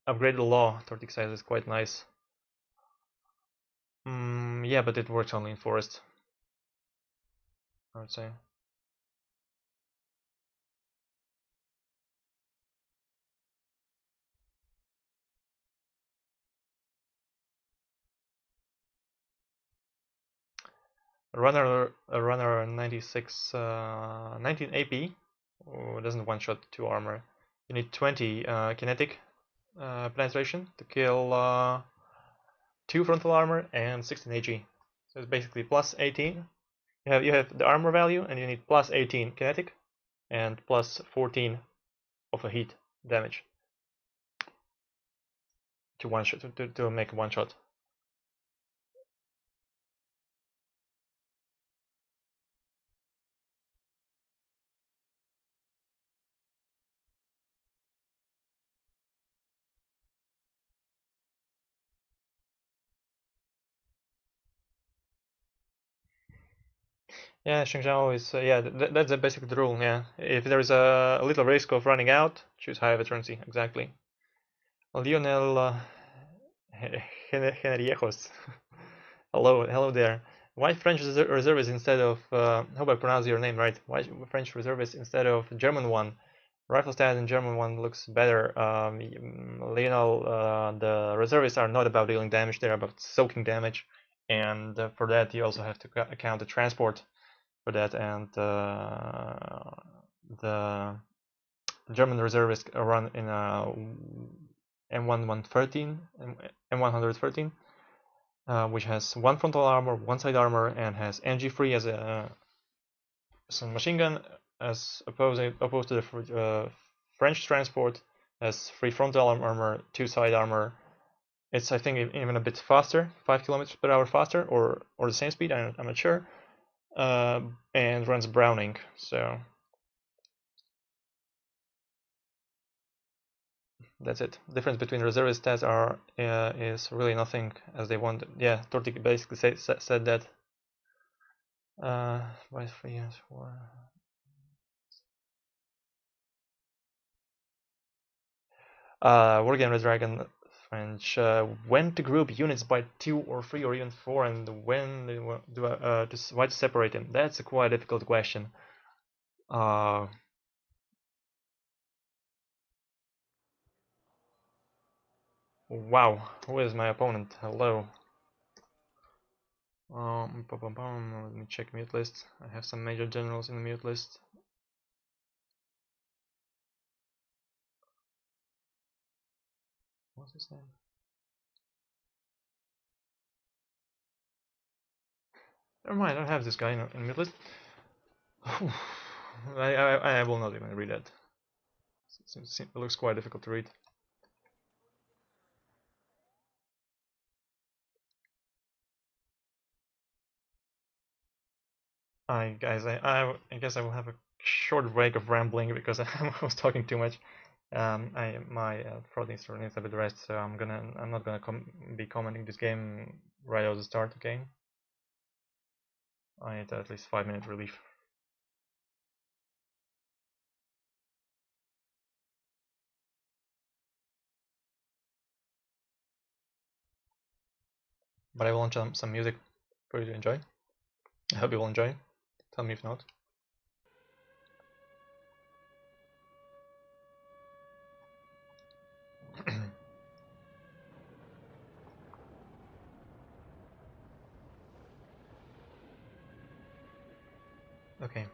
Speaker 1: upgraded law, Tortique says, is quite nice. Yeah, but it works only in forest, I would say. A runner 96, 19 AP, doesn't one-shot 2 armor. You need 20 kinetic penetration to kill 2 frontal armor and 16 AG. So it's basically plus 18. You have the armor value, and you need plus 18 kinetic and plus 14 of a heat damage to one shot to make one shot. Yeah, ShengZhao is yeah. That's basically the rule. Yeah, if there is a little risk of running out, choose high veterancy. Exactly. Lionel Henriejos. Hello there. Why French reservist instead of? Hope I pronounce your name right. Why French reservist instead of German one? Rifle stat in German one looks better. Lionel, the reservists are not about dealing damage; they're about soaking damage, and for that you also have to account the transport for that, and the German reservists run in a M1113, M113, which has 1 frontal armor, 1 side armor, and has NG free as a machine gun, as opposed to the French transport has 3 frontal armor, 2 side armor. It's, I think, even a bit faster, 5 kilometers per hour faster, or the same speed. I'm not sure. And runs Browning. So that's it. Difference between reservist stats is really nothing, as they want. Yeah, Tortique basically said that. By 3 years for. Wargame-Red-Dragon French. When to group units by 2 or 3 or even 4, and when why to separate them? That's a quite difficult question. Wow, who is my opponent? Hello. Let me check mute list. I have some major generals in the mute list. What's his name? Never mind, I don't have this guy in mute list. I will not even read that. It looks quite difficult to read. Guys, I guess I will have a short break of rambling because I was talking too much. My throat needs a bit of rest, so I'm not gonna be commenting this game right out of the start. Okay, I need at least 5-minute relief. But I will launch some music for you to enjoy. I hope you will enjoy. Tell me if not. Okay.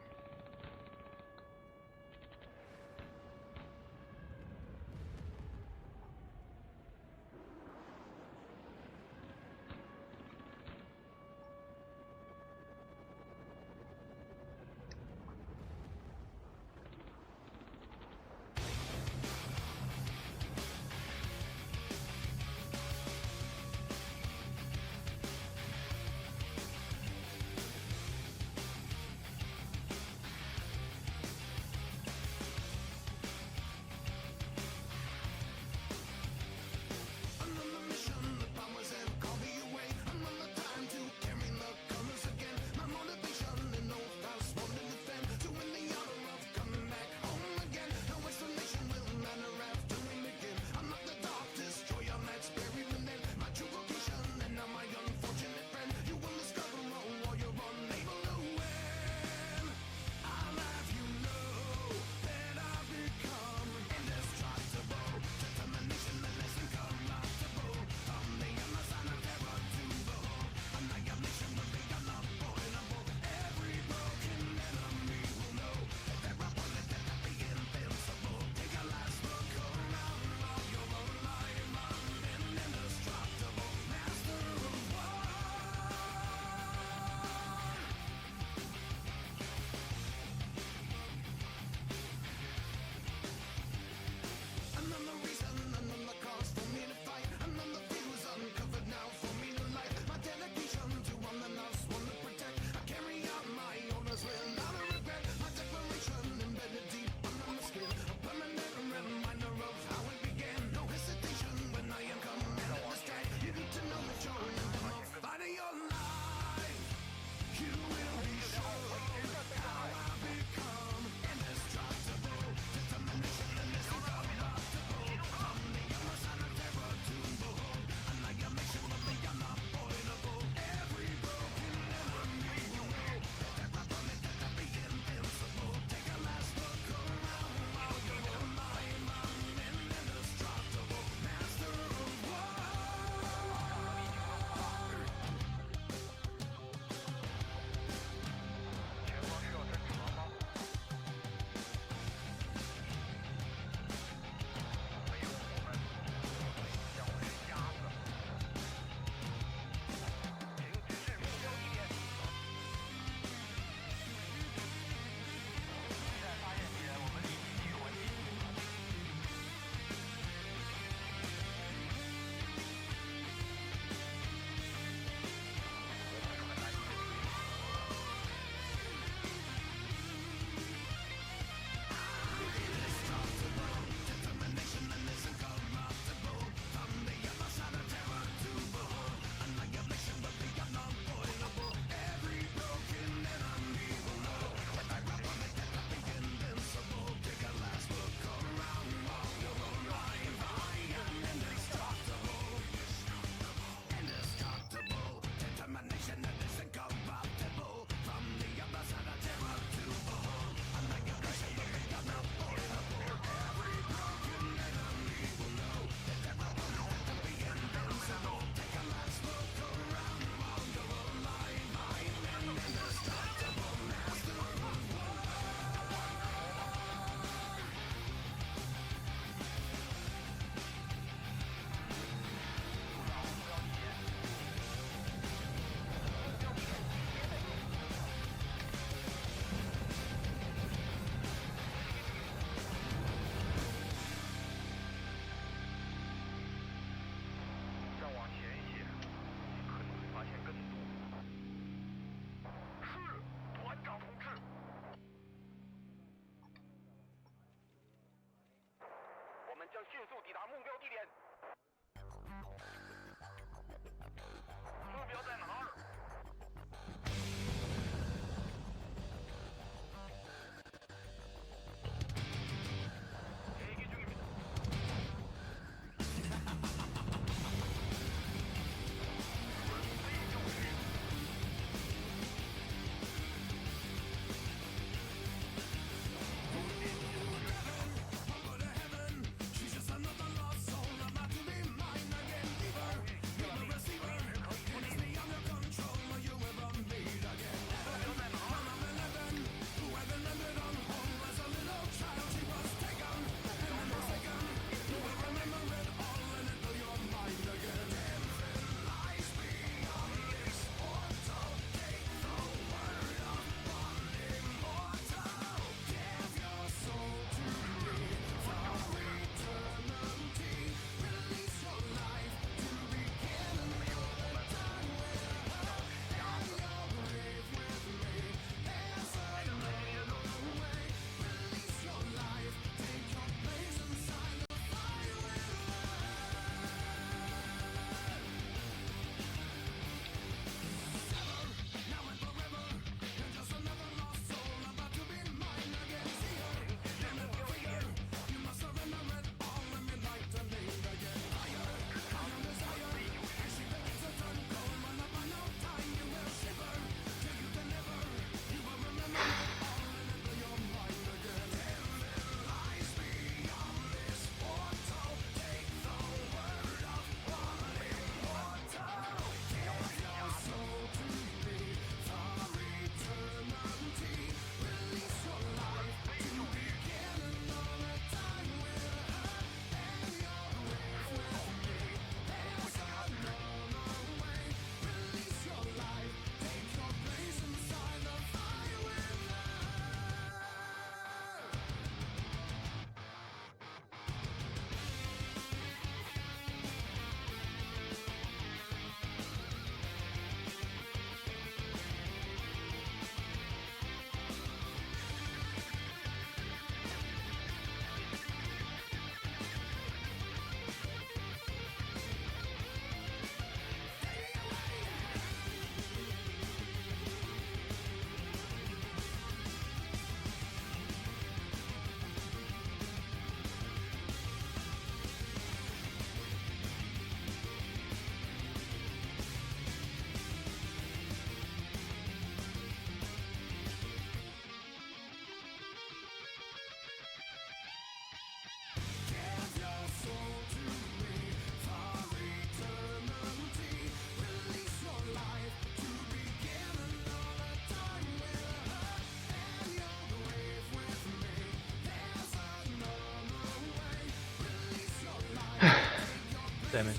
Speaker 1: Damn it.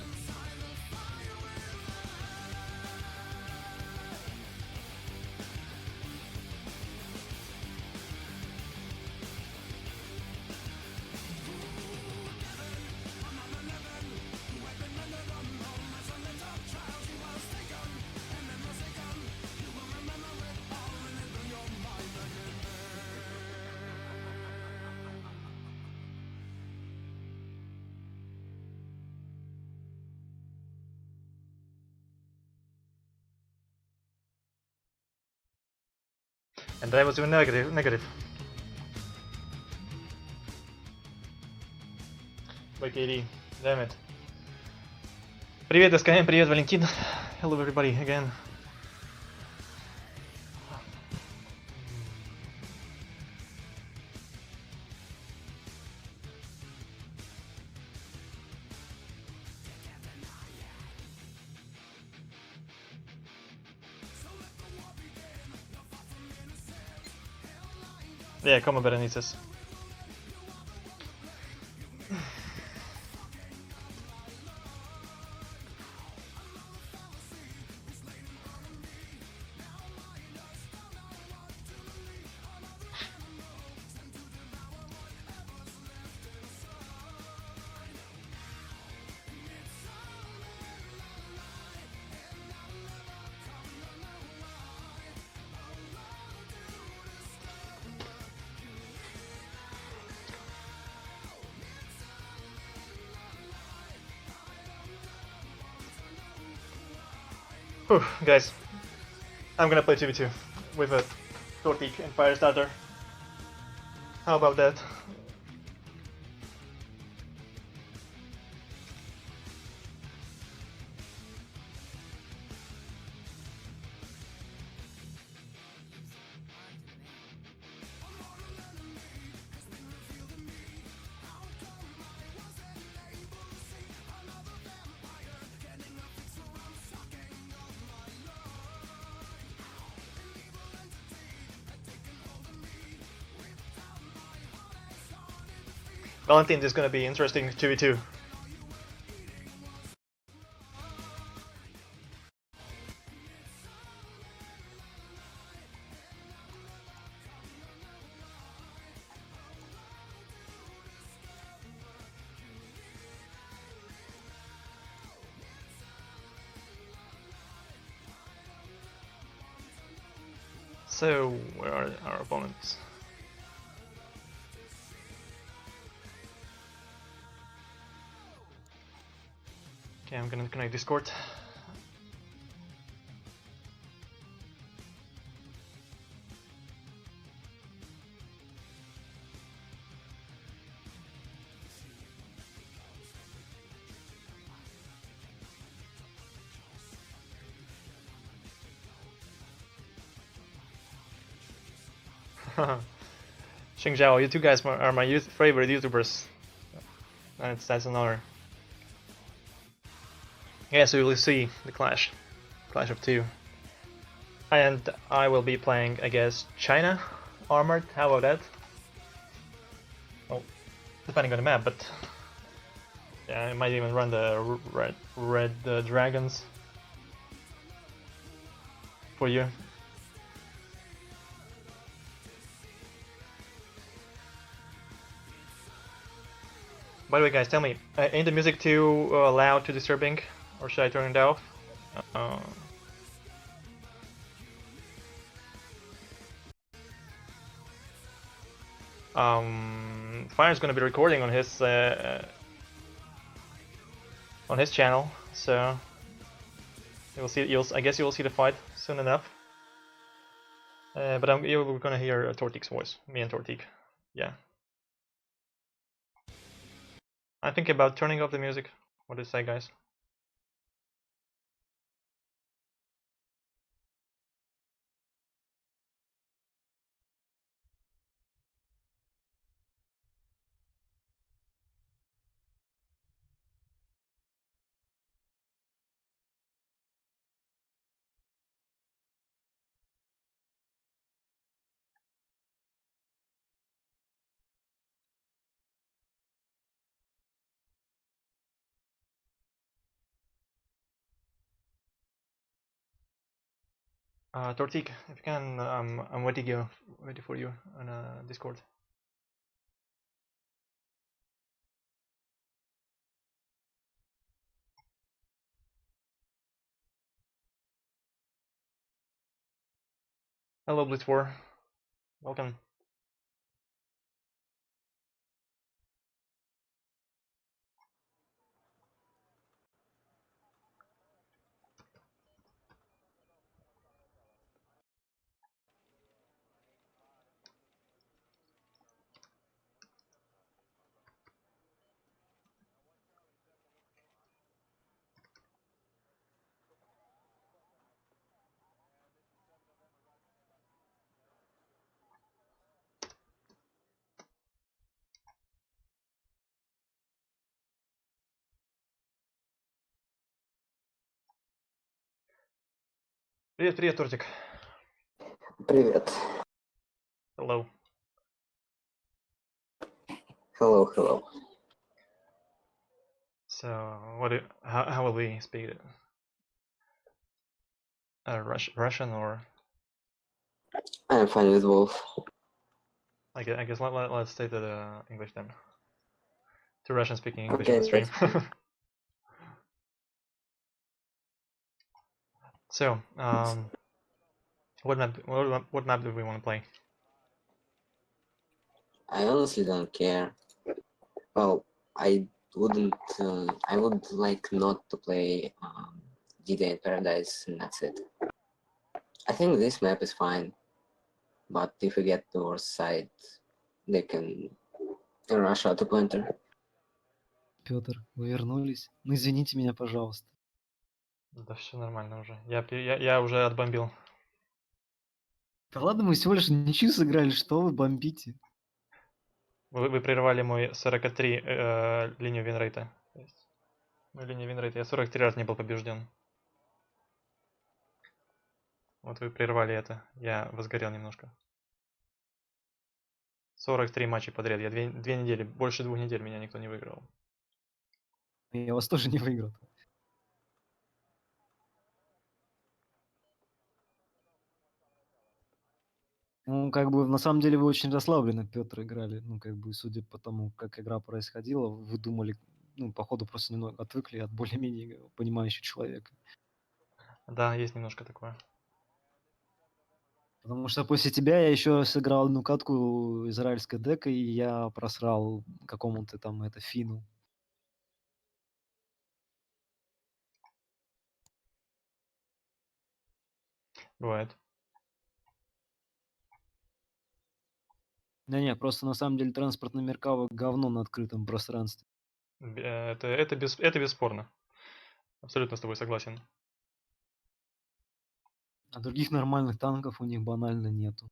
Speaker 1: And I was even negative. BKD, damn it. Привет, СКМ, привет, Валентин. Hello everybody, again. Yeah, come on, berenices. Whew, guys, I'm gonna play 2v2 with a Tortique and Firestarter. How about that? Valentine is gonna be interesting 2v2. So, where are our opponents? Okay, I'm gonna connect Discord. ShengZhao, you two guys are my favorite YouTubers. That's an honor. Yeah, so you'll see the clash of two. And I will be playing, I guess, China armored. How about that? Well, depending on the map, but yeah, I might even run the red dragons for you. By the way, guys, tell me, ain't the music too loud, too disturbing, or should I turn it off? Fire's gonna be recording on his channel, so you'll see. I guess you will see the fight soon enough. But you're gonna hear Tortique's voice, me and Tortique. Yeah. I'm thinking about turning off the music. What do you say, guys? Tortique, if you can, I'm waiting for you on Discord. Hello, Blitzwar. Welcome. Привет, Тортик.
Speaker 3: Привет.
Speaker 1: Hello.
Speaker 3: Hello.
Speaker 1: So, how will we speak it? Russian or?
Speaker 3: I'm fine with both.
Speaker 1: I guess let's stay to the English then. To Russian speaking English
Speaker 3: Okay,
Speaker 1: on the stream. So, what map do we want to play?
Speaker 3: I honestly don't care. Well, I would like not to play D-Day in Paradise, and that's it. I think this map is fine, but if we get the worst side, they can rush out to pointer.
Speaker 4: Петр, вы вернулись? Ну извините меня, пожалуйста.
Speaker 1: Да все нормально уже. Я уже отбомбил.
Speaker 4: Да ладно, мы всего лишь ничью сыграли, что вы бомбите?
Speaker 1: Вы прервали мой 43 линию винрейта. То есть, мою линию винрейта. Я 43 раз не был побежден. Вот вы прервали это. Я возгорел немножко. 43 матча подряд. Я две недели, больше 2 недель меня никто не выиграл.
Speaker 4: Я вас тоже не выиграл. Ну, как бы, на самом деле, вы очень расслабленно, Петр, играли. Ну, как бы, судя по тому, как игра происходила, вы думали, ну, походу, просто немного отвыкли от более-менее понимающего человека.
Speaker 1: Да, есть немножко такое.
Speaker 4: Потому что после тебя я еще сыграл одну катку израильской декой, и я просрал какому-то там фину.
Speaker 1: Бывает.
Speaker 4: Не, просто на самом деле транспортная Меркава говно на открытом пространстве.
Speaker 1: Это бесспорно. Абсолютно с тобой согласен.
Speaker 4: А других нормальных танков у них банально нету.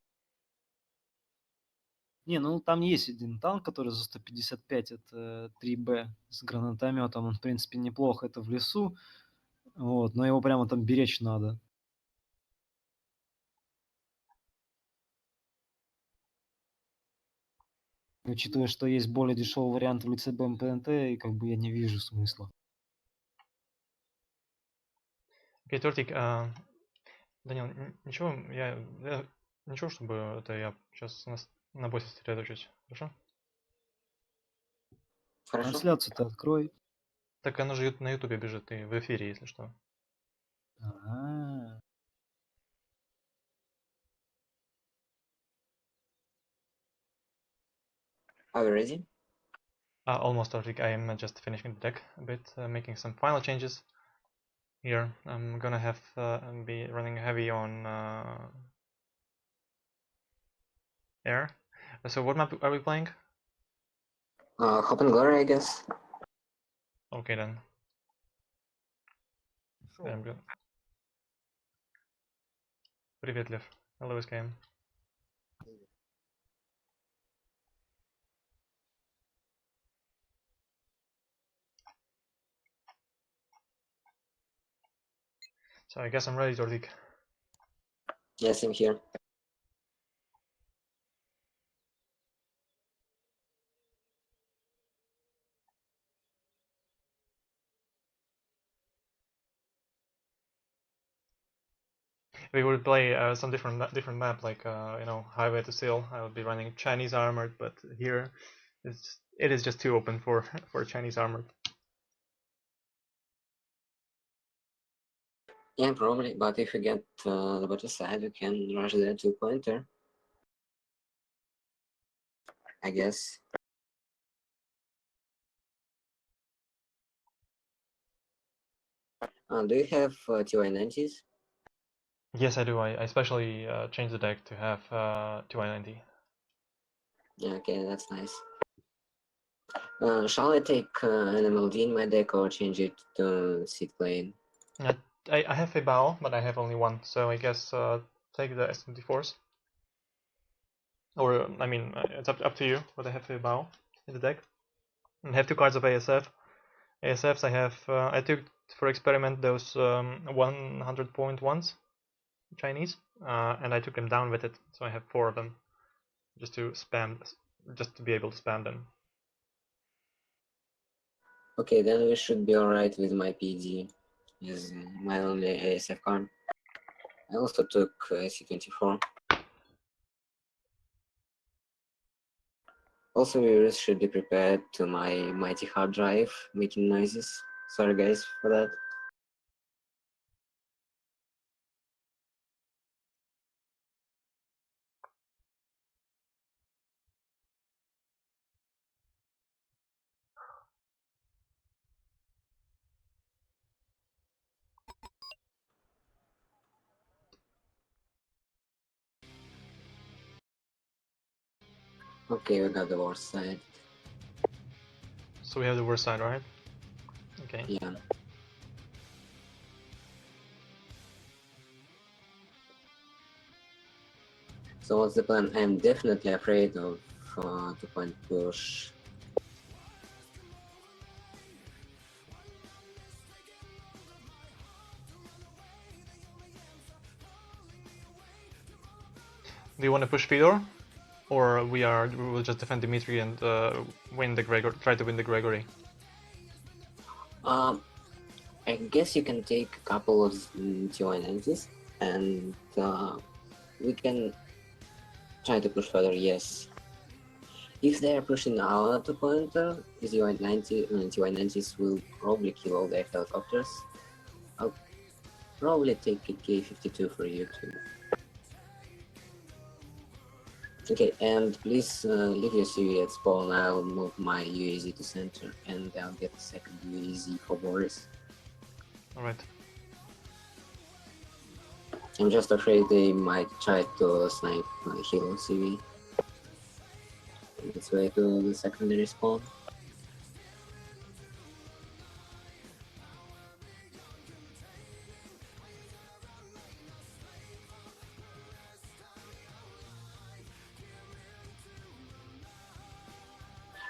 Speaker 4: Не, ну там есть один танк, который за 155, это 3Б с гранатометом. Он, в принципе, неплохо, это в лесу. Вот, но его прямо там беречь надо. Учитывая, что есть более дешевый вариант в лице БМПНТ, и как бы я не вижу смысла.
Speaker 1: Окей, Тортик, Данил, ничего, ничего, чтобы это я сейчас на боссе сосредоточусь, хорошо?
Speaker 3: Хорошо?
Speaker 4: Трансляцию-то открой.
Speaker 1: Так оно же на ютубе бежит, и в эфире, если что.
Speaker 4: А-а-а.
Speaker 3: Are we ready?
Speaker 1: Almost, Tortique. I am just finishing the deck a bit, making some final changes here. I'm gonna have be running heavy on air. So what map are we playing?
Speaker 3: Hope and Glory, I guess.
Speaker 1: Okay then. I'm good. Привет, Лев. Hello, SKM. So I guess I'm ready, Tortique.
Speaker 3: Yes, I'm here.
Speaker 1: We will play some different map, like Highway to Seoul. I will be running Chinese armored, but here it is just too open for Chinese armored.
Speaker 3: Yeah, probably, but if we get the better side, we can rush there to pointer. I guess. Do you have TY90s?
Speaker 1: Yes, I do. I especially changed the deck to have 2i90.
Speaker 3: Yeah, okay, that's nice. Shall I take an MLD in my deck or change it to Seed Plane?
Speaker 1: I have a bow, but I have only one, so I guess take the S24s. Or, I mean, it's up to you, but I have a bow in the deck. And I have 2 cards of ASF. ASFs I have, I took for experiment those 100 point ones, Chinese, and I took them down with it, so I have 4 of them, just to be able to spam them.
Speaker 3: Okay, then we should be alright with my PD, is my only ASF card. I also took C24. Also, viewers should be prepared to my mighty hard drive making noises. Sorry guys for that. Okay, we got the worst side.
Speaker 1: So we have the worst side, right? Okay.
Speaker 3: Yeah. So what's the plan? I'm definitely afraid of 2-point push.
Speaker 1: Do you want to push Fedor? Or we will just defend Dimitri and win the try to win the Gregory?
Speaker 3: I guess you can take a couple of T190s and we can try to push further, yes. If they are pushing our 2-pointer, the T190s will probably kill all their helicopters. I'll probably take a K-52 for you too. Okay, and please leave your CV at spawn. I'll move my UAZ to center and I'll get a second UAZ for Boris.
Speaker 1: Alright.
Speaker 3: I'm just afraid they might try to snipe my hero CV. Let's wait to the secondary spawn.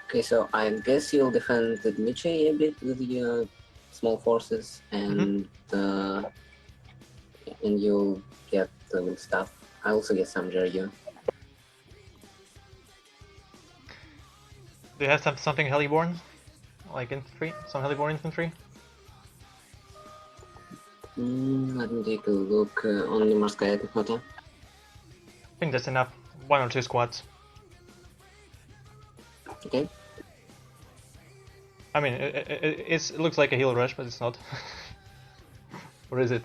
Speaker 3: Okay, so I guess you'll defend the Dmitry a bit with your small forces, and you'll get the stuff. I also get some Georgia.
Speaker 1: Do you have something heliborne? Like infantry? Some heliborne infantry?
Speaker 3: Let me take a look on the Morskaya Pехota.
Speaker 1: I think that's enough. 1 or 2 squads.
Speaker 3: Okay.
Speaker 1: I mean, it looks like a heal rush, but it's not. Or is it?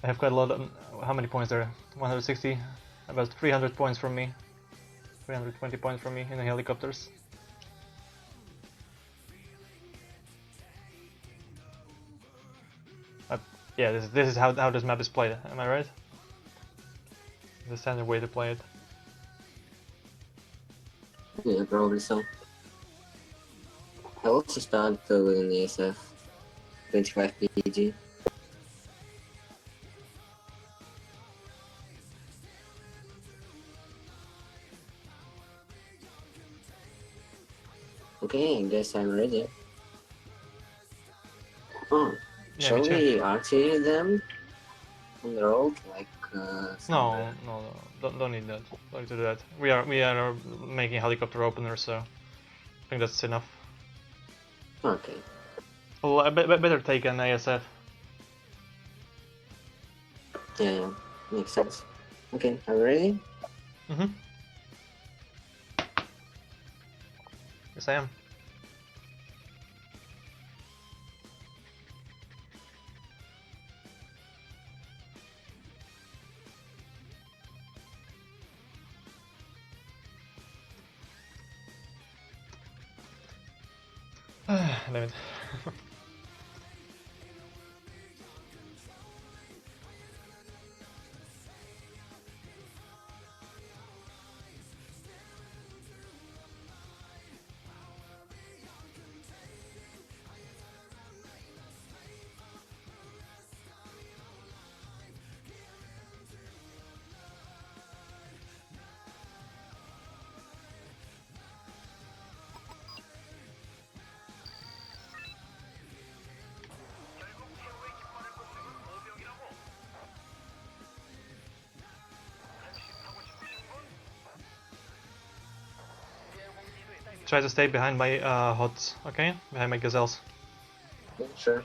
Speaker 1: I have quite a lot of... How many points there? 160? About 300 points from me. 320 points from me in the helicopters. Yeah, this is how this map is played, am I right? The standard way to play it.
Speaker 3: Yeah, probably so. I also start with an ASF 25 PG. Okay, I guess I'm ready. Oh,
Speaker 1: Yeah,
Speaker 3: shall
Speaker 1: me too.
Speaker 3: we archery them on the road, like
Speaker 1: No, don't need that. Don't need to do that. We are making helicopter openers, so I think that's enough.
Speaker 3: Okay.
Speaker 1: Well, I better take an ASF.
Speaker 3: Yeah, makes sense. Okay, are we ready?
Speaker 1: Mm-hmm. Yes, I am. Damn it. Try to stay behind my HOTS, okay? Behind my gazelles.
Speaker 3: Yeah, sure.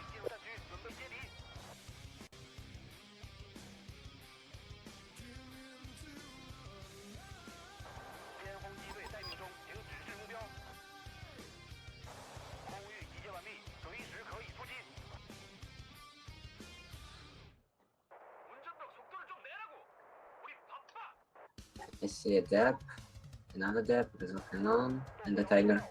Speaker 3: I see a dep, another dep, there's a cannon, and a tiger.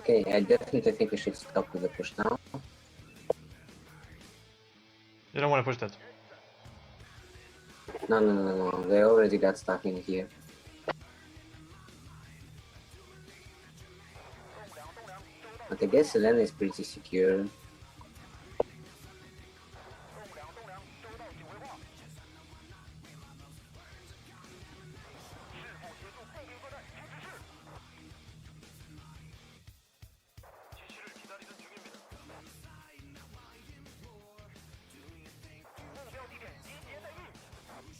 Speaker 3: Okay, I definitely think we should stop with the push now.
Speaker 1: You don't want to push that.
Speaker 3: No. They already got stuck in here. But I guess Selena is pretty secure.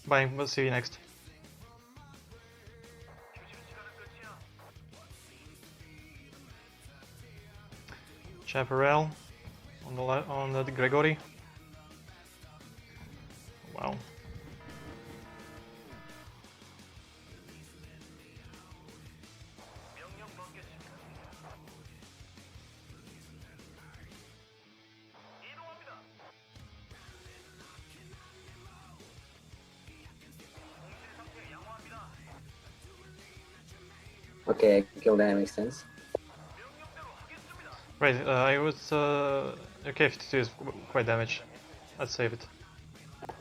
Speaker 1: Bye, we'll see you next. Chaparral on the Gregory. Wow.
Speaker 3: Okay, I killed that, makes sense.
Speaker 1: Right, I was okay, 52 is quite damage. Let's save it.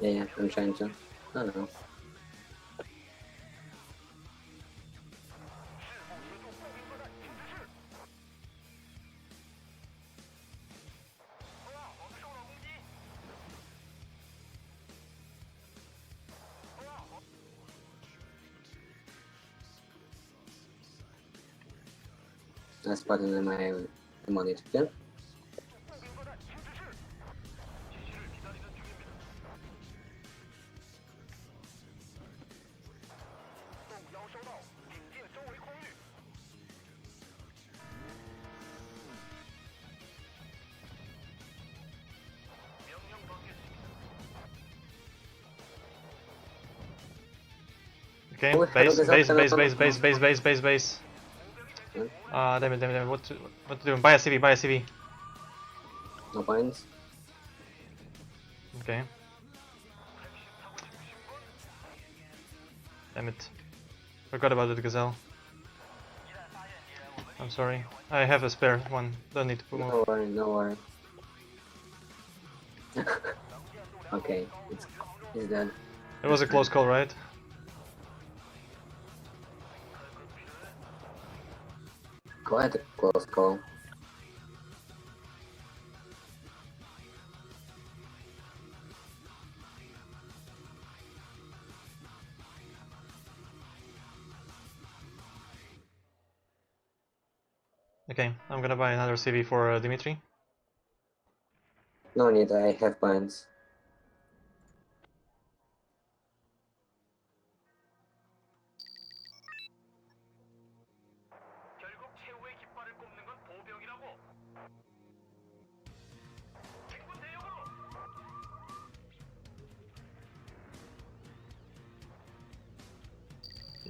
Speaker 3: Yeah, I'm trying to. I don't know. I spotted my monitor.
Speaker 1: Okay,
Speaker 3: Oh,
Speaker 1: base.
Speaker 3: Hmm?
Speaker 1: Damn it, what to do? Buy a CV.
Speaker 3: No points.
Speaker 1: Okay. Damn it. Forgot about the gazelle. I'm sorry. I have a spare one. Don't need to move.
Speaker 3: No worry. Okay, it's done.
Speaker 1: It was a close call, right?
Speaker 3: Quite a close call.
Speaker 1: Okay, I'm gonna buy another CV for Dimitri.
Speaker 3: No need, I have points.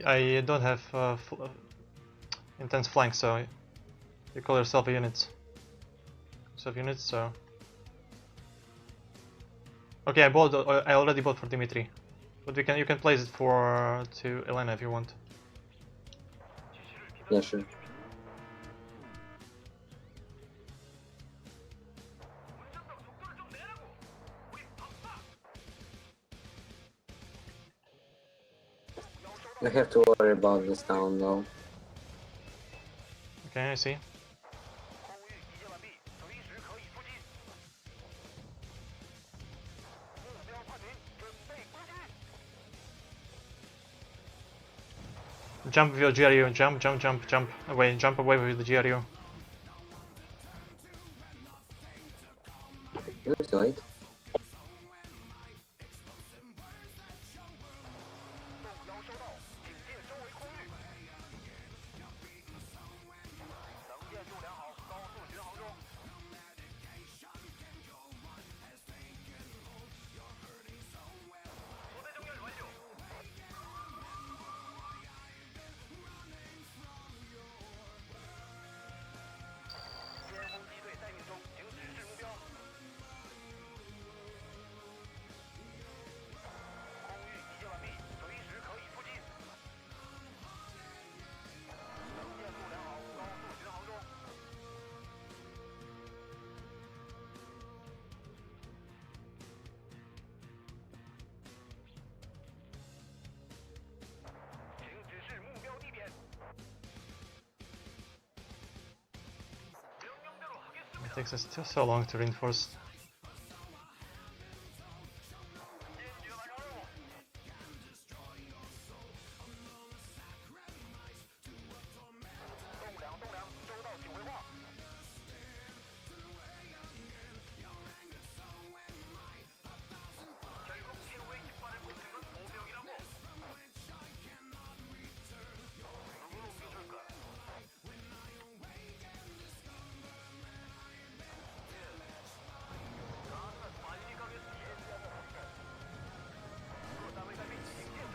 Speaker 1: I don't have intense flank, so you call yourself a unit. Sub-units, so... Okay, I already bought for Dimitri. But you can place it for to Elena if you want.
Speaker 3: Yeah, sure. I have to worry about this town though.
Speaker 1: Okay, I see. Jump with your GRU, jump away, jump away with the GRU.
Speaker 3: Let's do it.
Speaker 1: Takes us so long to reinforce.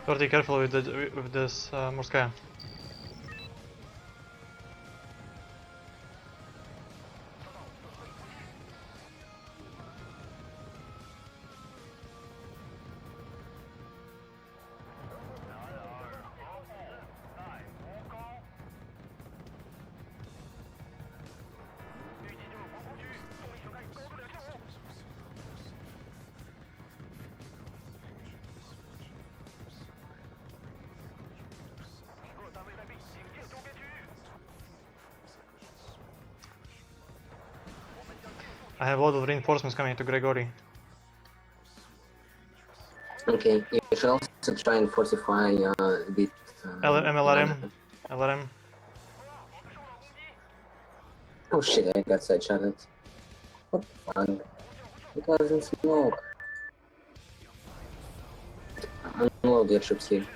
Speaker 1: Tortique, careful with this Morskaya. I have a lot of reinforcements coming to Gregory.
Speaker 3: Okay, you should also try and fortify a bit.
Speaker 1: MLRM. LRM.
Speaker 3: Oh shit, I got side-shotted. What the fuck? Because in smoke. Unload your troops here.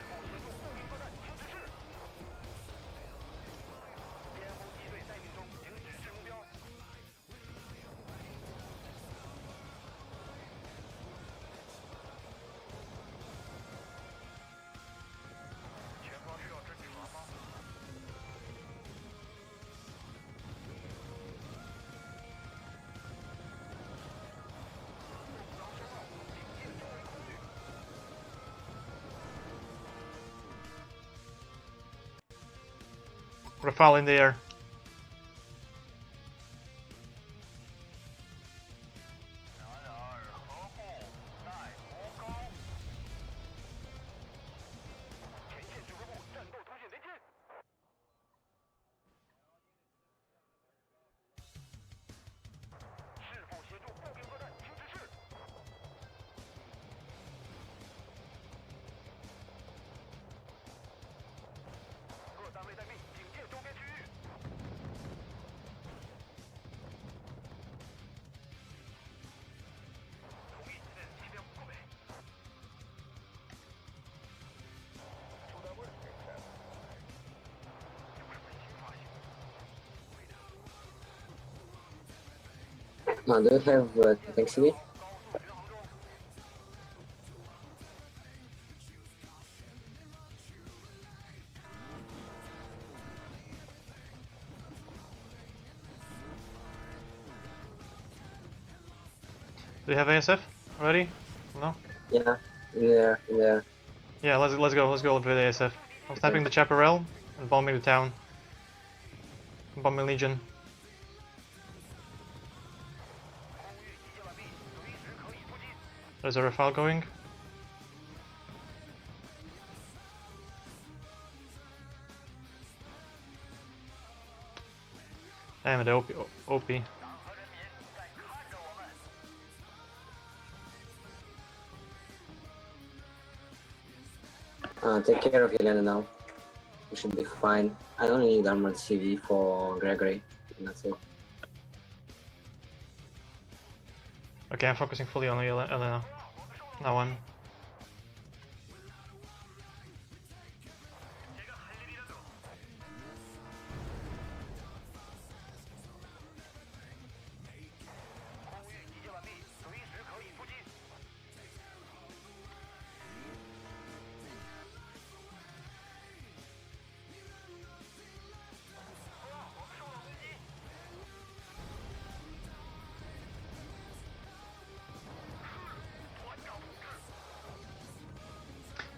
Speaker 1: Rafale in the air.
Speaker 3: Do you have tank CV?
Speaker 1: Do you have ASF already? No?
Speaker 3: Yeah, in there.
Speaker 1: Yeah, let's go with ASF. I'm sniping the Chaparral and bombing the town. Bombing Legion. There's a Rafale going. Damn it, OP.
Speaker 3: Take care of Helena now. You should be fine. I only need armored CV for Gregory. That's it.
Speaker 1: Okay, I'm focusing fully on Elena. Now I'm.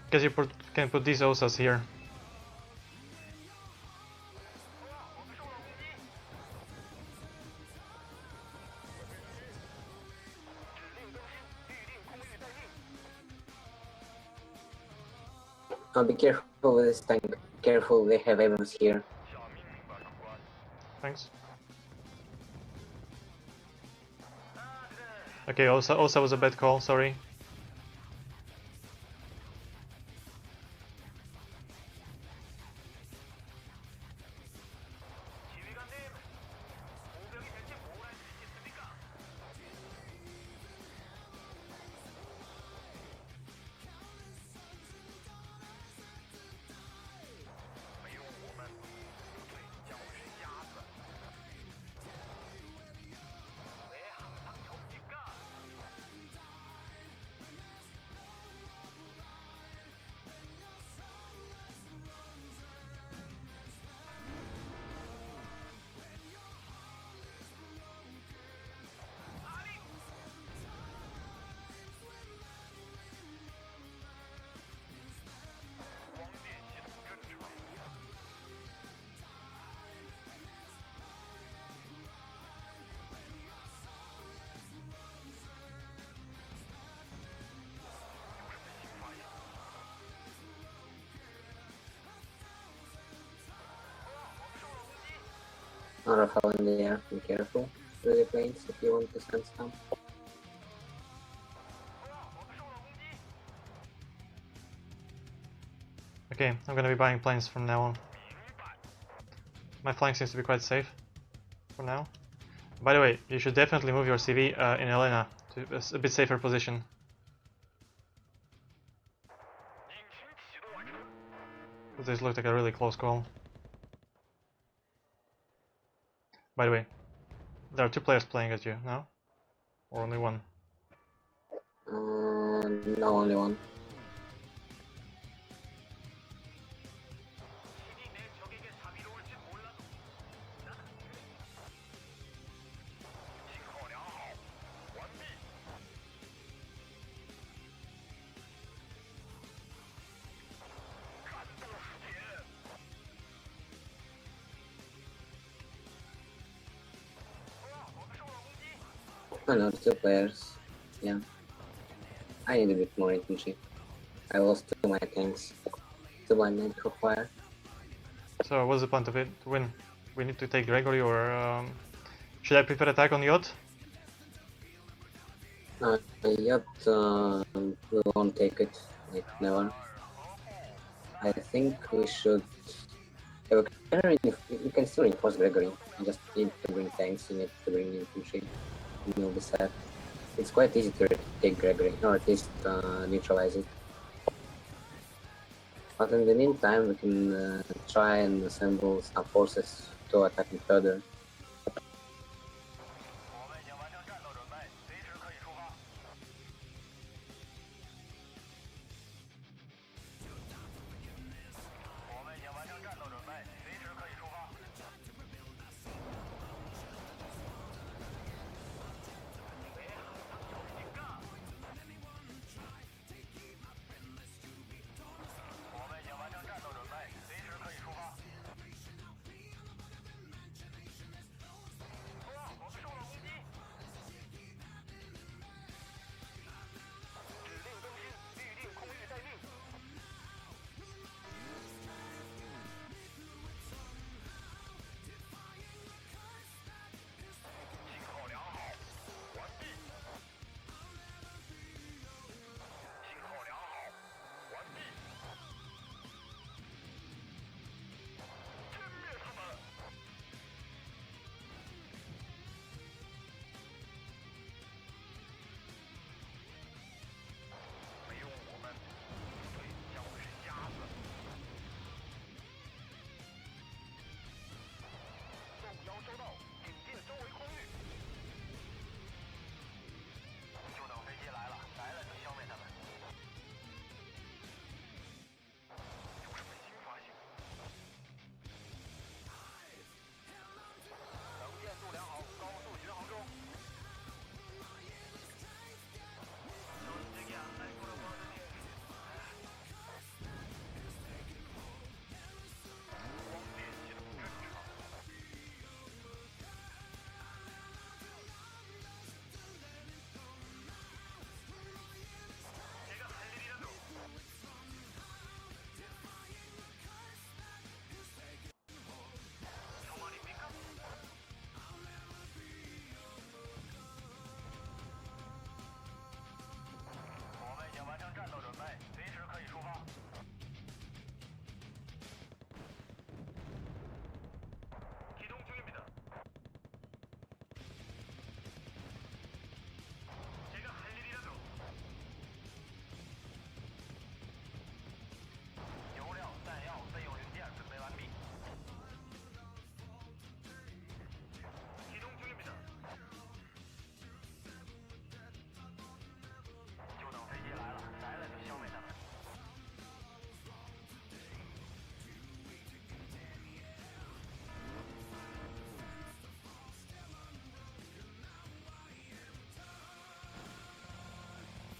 Speaker 1: Guess you can put these OSAs here.
Speaker 3: Be careful with this tank. Careful, they have abels here.
Speaker 1: Thanks. Okay, also was a bad call, sorry.
Speaker 3: Rafael in the air, be careful with the planes if you want to send some.
Speaker 1: Okay, I'm gonna be buying planes from now on. My flank seems to be quite safe for now. By the way, you should definitely move your CV in Elena to a bit safer position. This looked like a really close call. By the way, there are 2 players playing at you now? Or only 1?
Speaker 3: No, only one. Oh no, 2 players. Yeah. I need a bit more infantry. I lost 2 my tanks. 2 blind men for fire.
Speaker 1: So what's the point of it to win? We need to take Gregory, or should I prepare attack on yacht?
Speaker 3: Yacht, we won't take it. Like, never. I think we should... Yeah, we can still reinforce Gregory. You just need to bring tanks, you need to bring infantry. And you'll be set. It's quite easy to take Gregory, or at least neutralize it. But in the meantime, we can try and assemble some forces to attack him further.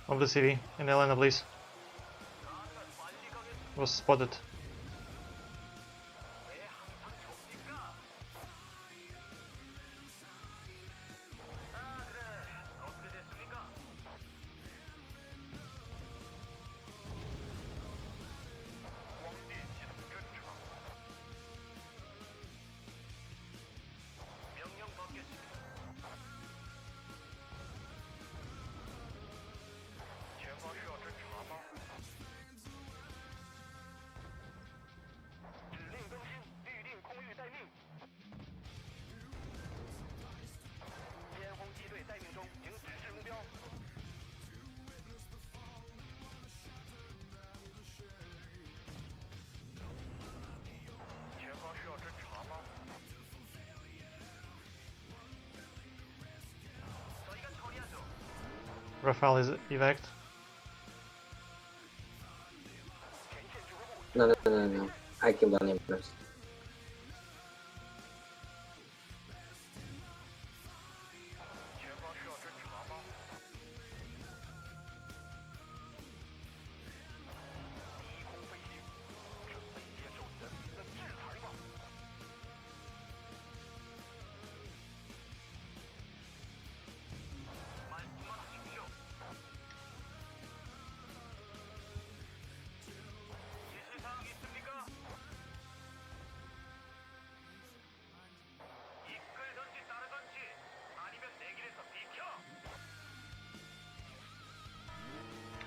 Speaker 1: of the CV in Elena, please. Was spotted. Rafael is evac.
Speaker 3: No. I killed on him first.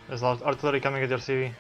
Speaker 1: There's a lot of artillery coming at your CV.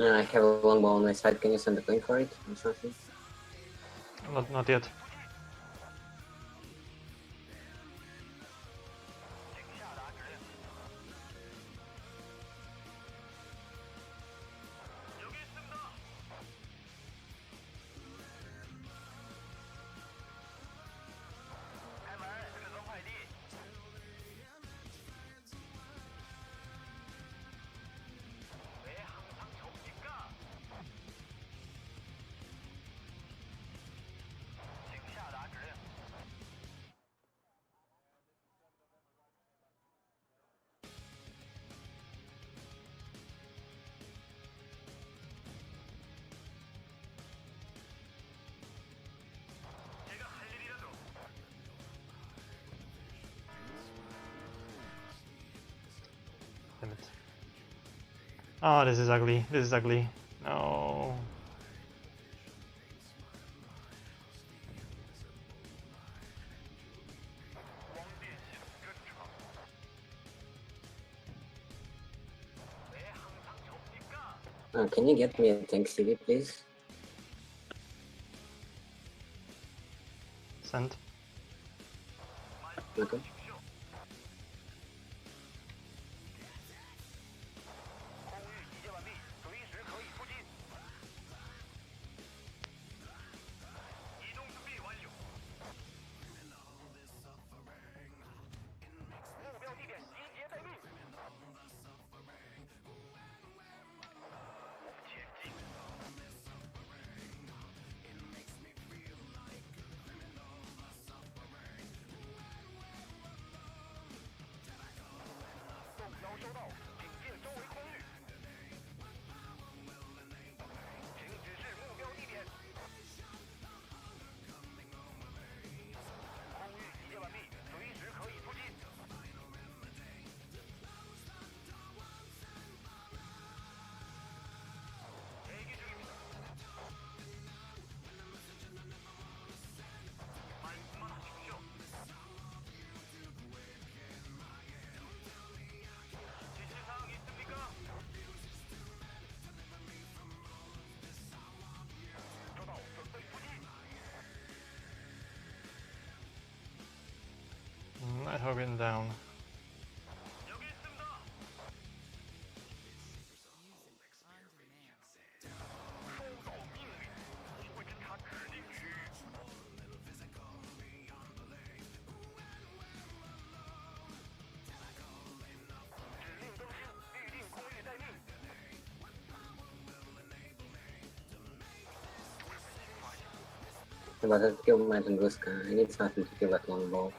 Speaker 3: I have a longbow on my side. Can you send a coin for it or something?
Speaker 1: Not yet. Damn it. Oh, this is ugly. This is ugly. No.
Speaker 3: Can you get me a tank CV, please?
Speaker 1: Send.
Speaker 3: Okay.
Speaker 1: Hogan down.
Speaker 3: But I killed my Tunguska. I need something to kill that longbow.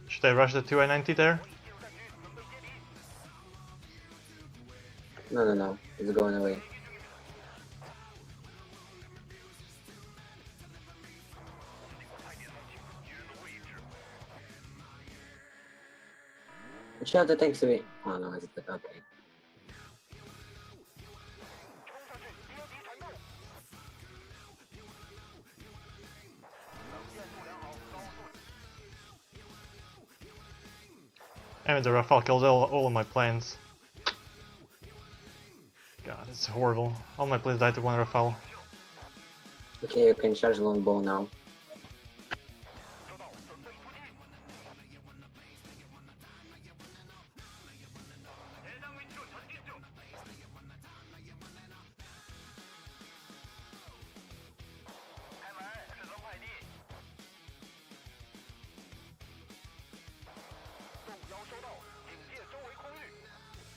Speaker 1: Should I rush the 2i90 there?
Speaker 3: No. It's going away. Shot the tanks away. Oh no, it's the okay.
Speaker 1: And the Rafale killed all of my plans. God, it's horrible. All my planes died to one Rafale.
Speaker 3: Okay, you can charge longbow now.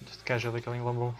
Speaker 1: Just casually killing Lombo.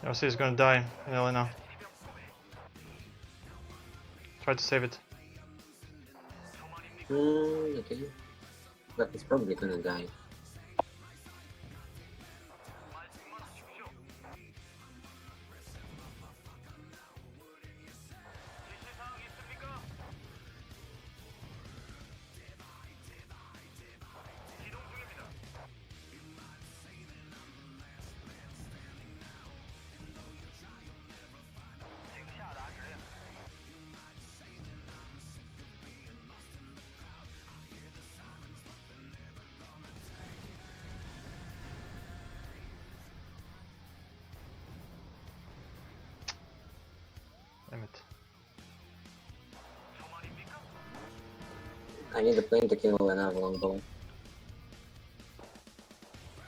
Speaker 1: LC is gonna die in Elena. Try to save it.
Speaker 3: Okay. But it's probably gonna die.
Speaker 1: Damn it.
Speaker 3: I need a plane to kill another longbow.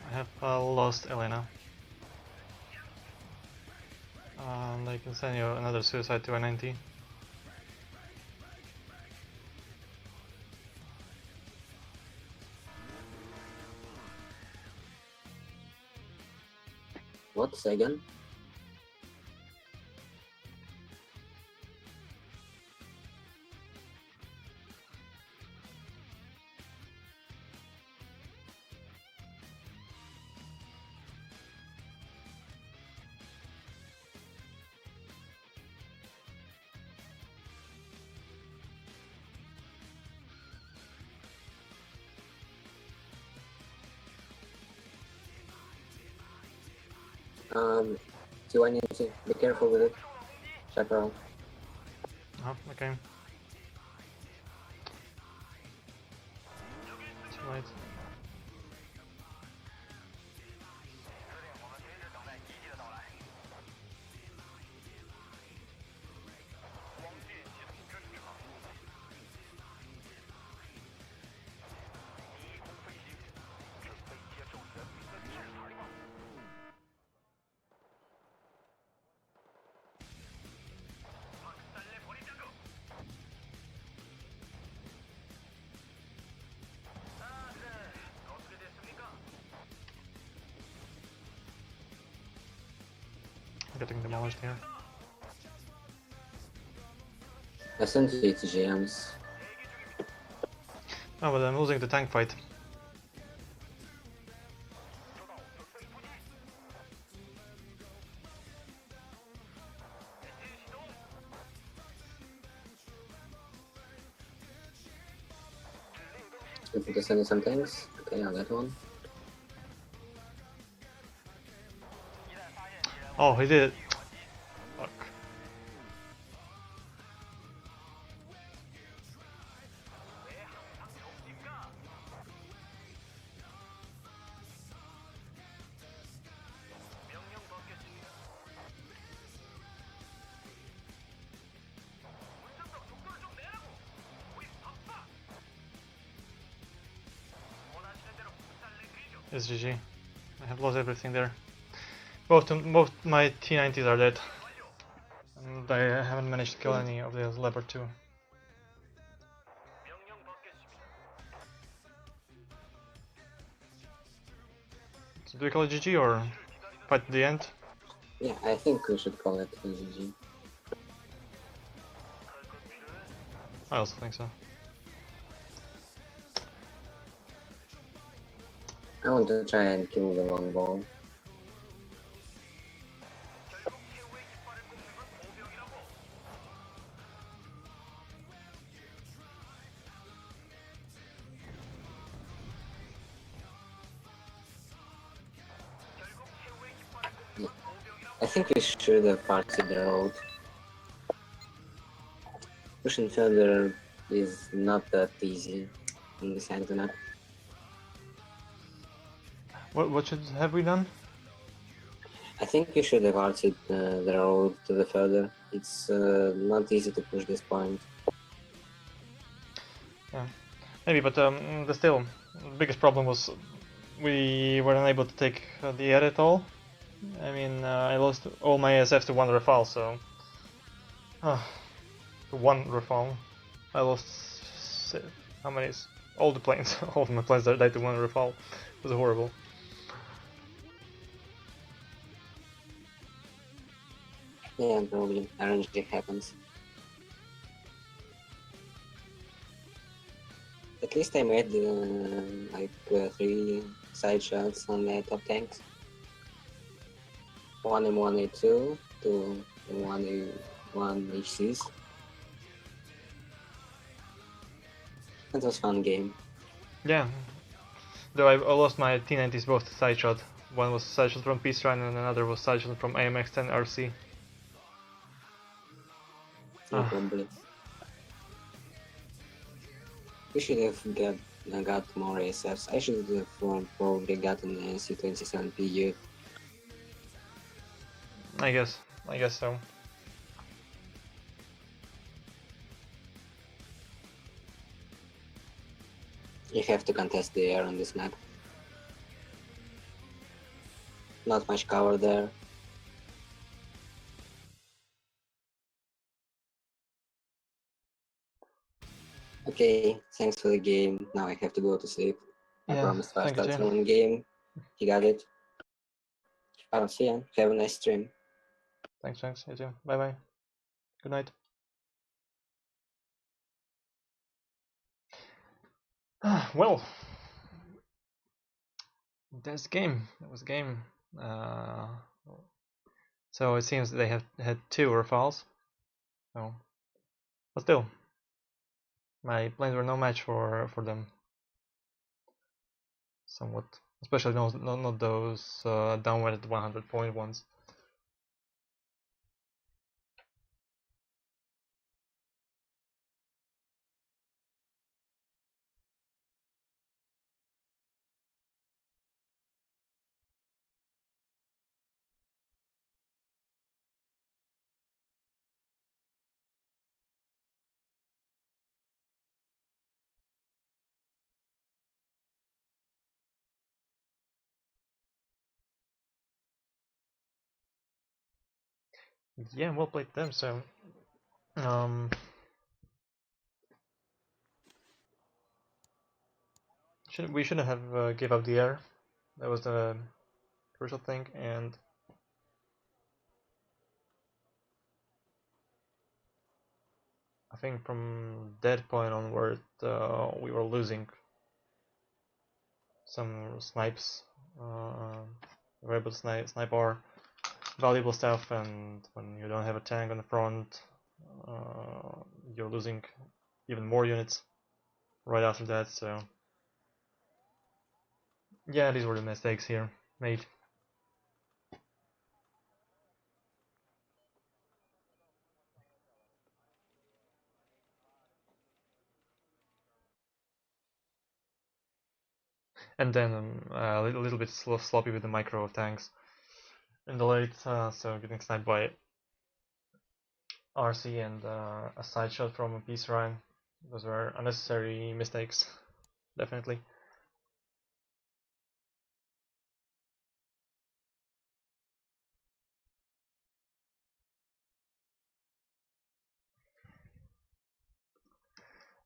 Speaker 1: I have lost Elena. And I can send you another suicide to a 90.
Speaker 3: What? Say again? T1 unity, be careful with it. Check around.
Speaker 1: Okay. Right. Getting demolished here.
Speaker 3: I sent you to GMs.
Speaker 1: Oh, but I'm losing the tank fight.
Speaker 3: If you can send me some things, okay, on that one.
Speaker 1: Oh, he did it. Fuck. It's GG. I have lost everything there. Both my T90s are dead. And I haven't managed to kill any of the leopard 2. So do we call it GG or fight to the end?
Speaker 3: Yeah, I think we should call it GG.
Speaker 1: I also think so.
Speaker 3: I want to try and kill the long ball. I think we should have parted the road. Pushing further is not that easy on this side of the map.
Speaker 1: What should have we done?
Speaker 3: I think we should have arted the road to the further. It's not easy to push this point.
Speaker 1: Yeah, maybe, but still, the biggest problem was we were unable to take the air at all. I mean, I lost all my ASFs to one rafale, so to one rafale. I lost how many? All the planes, all of my planes died to one rafale. It was horrible.
Speaker 3: Yeah, probably RNG happens. At least I made like 3 side shots on the top tanks. 1 M1 A2 to M1 A1 HCs. It was a fun game.
Speaker 1: Yeah, though I lost my T90s both to side shot. One was side shot from Peace Run and another was side shot from AMX-10 RC.
Speaker 3: Probably. We should have got more ASFs. I should have probably gotten an NC27 PU.
Speaker 1: I guess so.
Speaker 3: You have to contest the air on this map. Not much cover there. Okay, thanks for the game. Now I have to go to sleep. I promised Firestarter one game. He got it. I'll see you. Have a nice stream.
Speaker 1: Thanks, you too. Bye bye. Good night. Well, that's game. That was game. So it seems they have had 2 rafales. So, but still, my planes were no match for them. Somewhat. especially not those downward 100 point ones. Yeah, well played them. So we shouldn't have give up the air. That was the crucial thing, and I think from that point onward we were losing some snipes, we're able to snipe our valuable stuff, and when you don't have a tank on the front, you're losing even more units right after that. So yeah, these were the mistakes here made. And then a little bit sloppy with the micro tanks in the late, so getting sniped by RC and a side shot from a peace run. Those were unnecessary mistakes, definitely.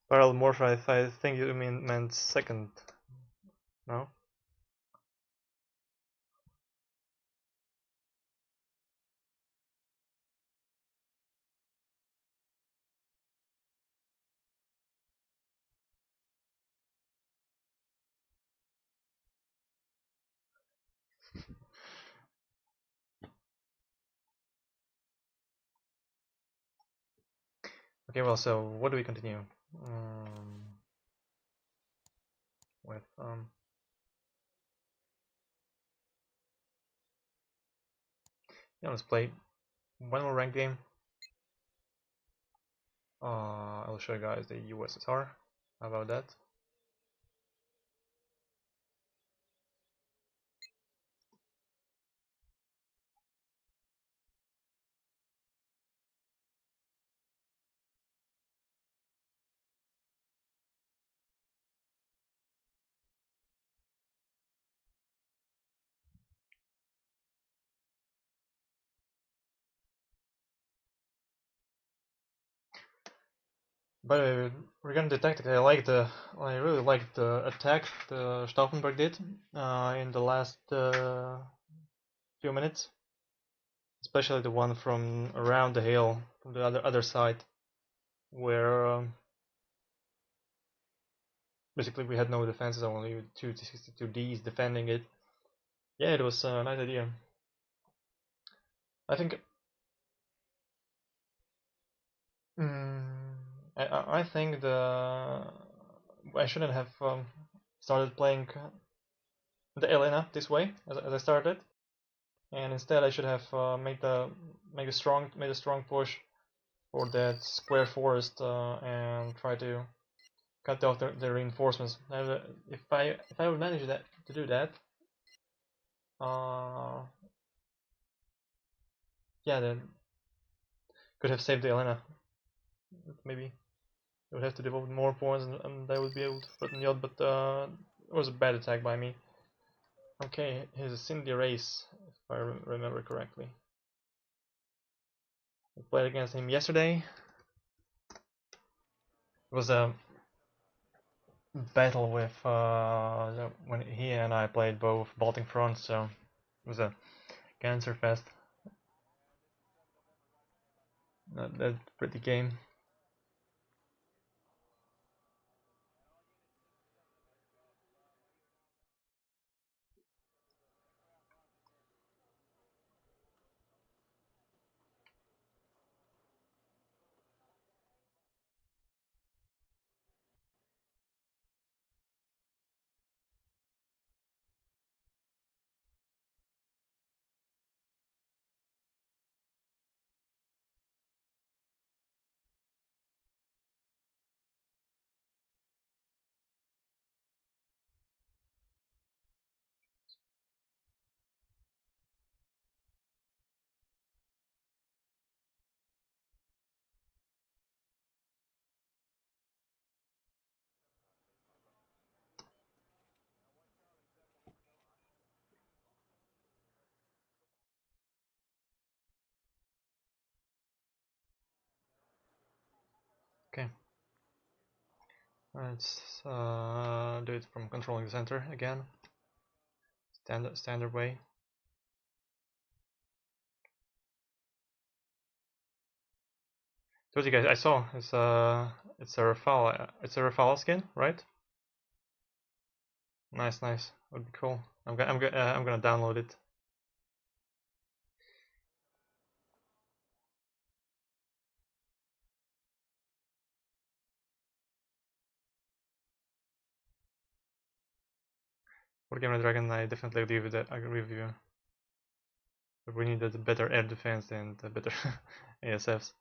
Speaker 1: Parallel morph, I think you meant second, no? Okay, well, so what do we continue with? Yeah, let's play one more ranked game. I'll show you guys the USSR. How about that? By the way, regarding the tactic, I really liked the attack the Staufenberg did in the last few minutes, especially the one from around the hill, from the other side, where basically we had no defenses, only two 62Ds defending it. Yeah, it was a nice idea. I think I think I shouldn't have started playing the Elena this way as I started, and instead I should have made a strong push for that square forest and try to cut off the reinforcements. If I would manage to do that, yeah, then could have saved the Elena. Maybe I would have to devote more points, and I would be able to threaten the odd, but it was a bad attack by me. Okay, here's a Cindy.reis, if I remember correctly. I played against him yesterday. It was a battle with when he and I played both Baltic fronts, so it was a cancer fest. That pretty game. Okay. Let's do it from controlling the center again. Standard way. Tortique, I saw it's a Rafale skin, right? Nice. Would be cool. I'm gonna download it. Wargame-Red-Dragon, I definitely agree with you. But we needed better air defense and better ASFs.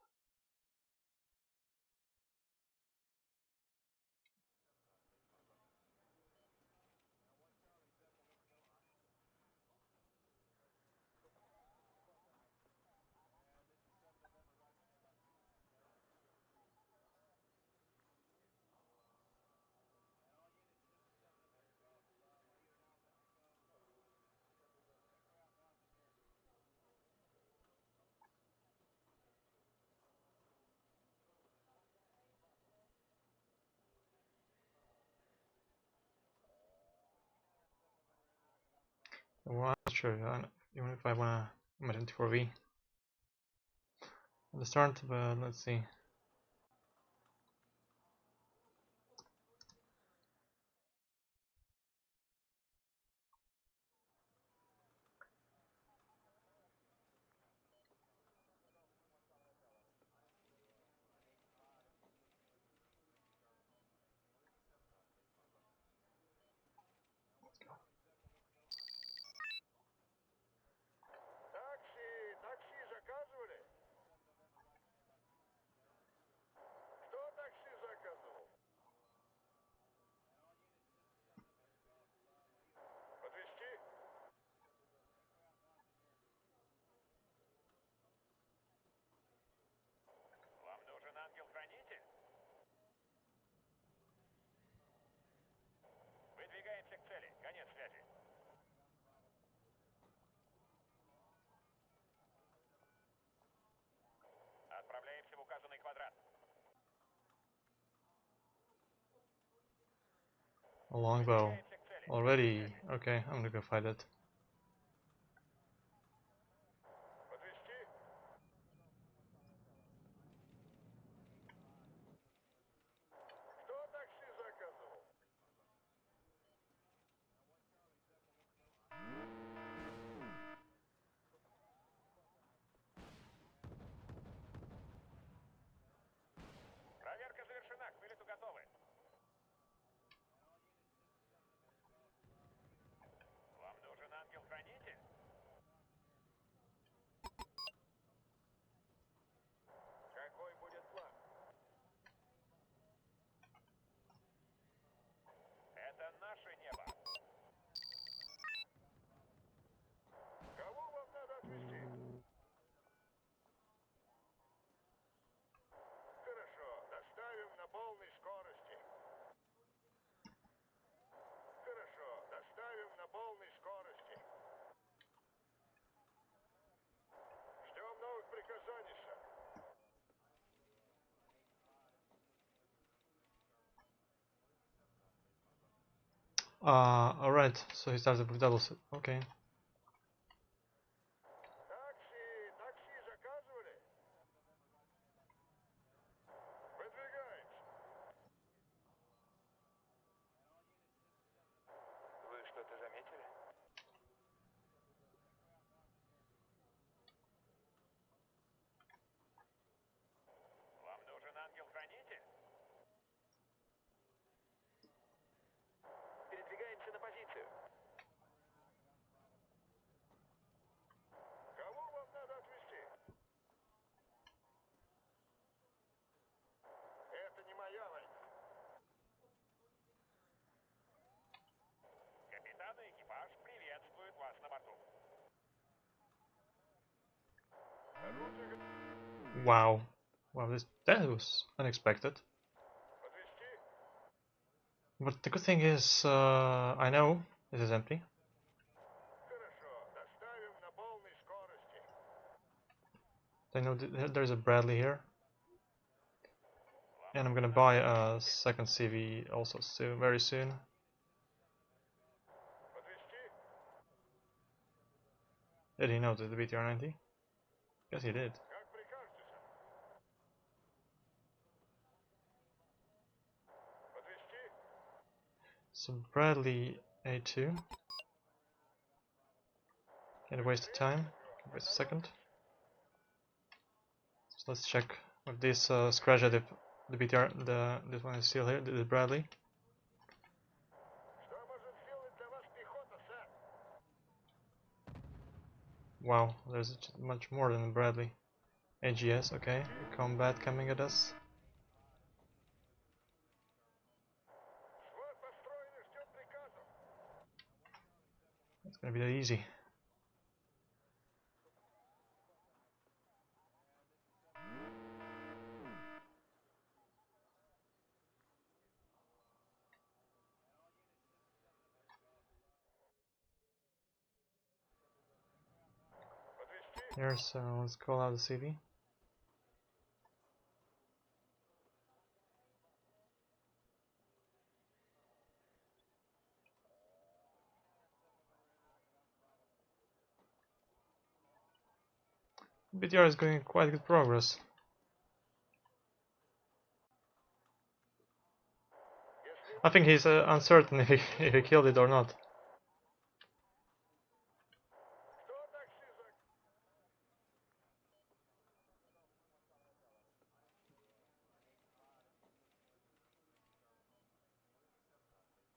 Speaker 1: Well, I'm not sure, even if I wanna imagine 4v at the start, but let's see.
Speaker 5: Такси заказывали? Кто такси заказывал? Подвезти? Вам нужен ангел-хранитель? Выдвигаемся к цели. Конец связи. Отправляемся в указанный квадрат.
Speaker 1: A longbow already. Okay, I'm gonna go fight it.
Speaker 5: Подвезти? Кто такси заказывал? Проверка завершена. К вылету готовы. Вам нужен ангел-хранитель? Какой будет план? Это наше небо. Кого вам надо отвезти? Хорошо, доставим на полной скорости. Хорошо, доставим на полной скорости. Ждем новых приказаний, сэр.
Speaker 1: Alright, so he started with doubles. Okay.
Speaker 5: Такси заказывали? Выдвигаемся. Вы что-то заметили? Вам нужен ангел-хранитель? Передвигаемся на позицию. Кого вам надо отвезти? Это не моя война. Капитан и экипаж приветствуют вас на борту.
Speaker 1: Wow. Wow, that was unexpected.
Speaker 5: Подвезти?
Speaker 1: But the good thing is, I know this is empty.
Speaker 5: Хорошо, доставим на полной скорости.
Speaker 1: I know there's a Bradley here. And I'm gonna buy a second CV also soon, very soon.
Speaker 5: Подвести?
Speaker 1: Did he notice the BTR-90? Yes, he did.
Speaker 5: Как прикажете, сэр. Подвести?
Speaker 1: So Bradley A2. Can't waste time. Can't waste a second. So let's check with this scratch at the BTR. This one is still here. This is Bradley.
Speaker 5: Что может сделать для вас пехота, сэр?
Speaker 1: Wow, there's much more than Bradley. AGS, okay. Combat coming at us.
Speaker 5: Свод построен и ждет приказов.
Speaker 1: It's gonna be that easy.
Speaker 5: Подвести?
Speaker 1: Here, so let's call out the CV. BTR is going quite good progress.
Speaker 5: Если
Speaker 1: I think he's uncertain if he killed it or not.
Speaker 5: кто такси за...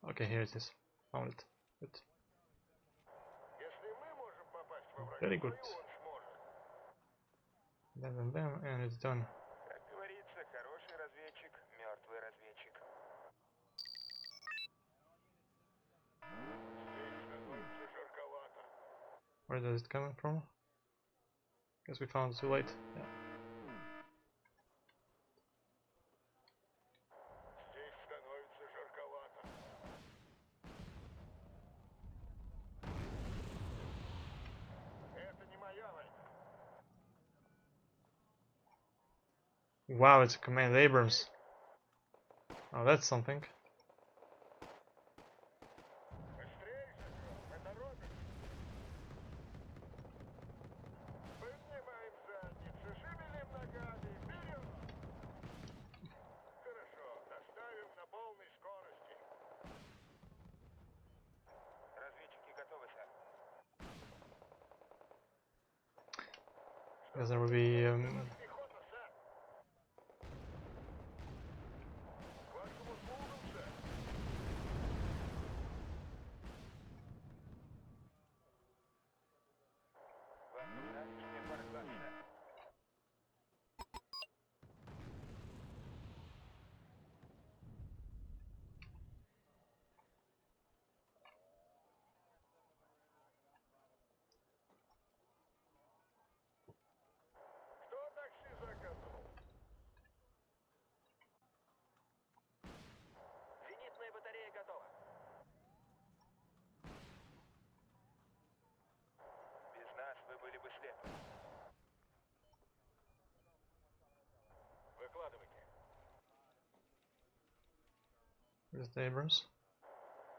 Speaker 1: Okay, here it is. Found it. Good.
Speaker 5: Если мы можем попасть во врага,
Speaker 1: Very
Speaker 5: то
Speaker 1: good.
Speaker 5: и он сможет.
Speaker 1: Bam, and it's done.
Speaker 5: Как говорится, хороший разведчик, мертвый разведчик. Здесь становится жарковато.
Speaker 1: Where does it come from? Guess we found it too late. Yeah.
Speaker 5: Здесь становится жарковато. Это не моя война.
Speaker 1: Wow, it's a Command Abrams. Oh, that's something.
Speaker 5: Быстрее же, мы дорога. Поднимаем задницы, шевелим ногами, вперед! Хорошо, доставим на полной скорости. Разведчики готовы, сэр.
Speaker 1: Guess there will be
Speaker 5: Пехота, сэр. К вашим услугам, сэр. Вам нужна лишняя пара глаз, сэр. Кто такси заказывал? Зенитная батарея готова. Без нас вы были бы слепы. Выкладывайте.
Speaker 1: where's the Abrams.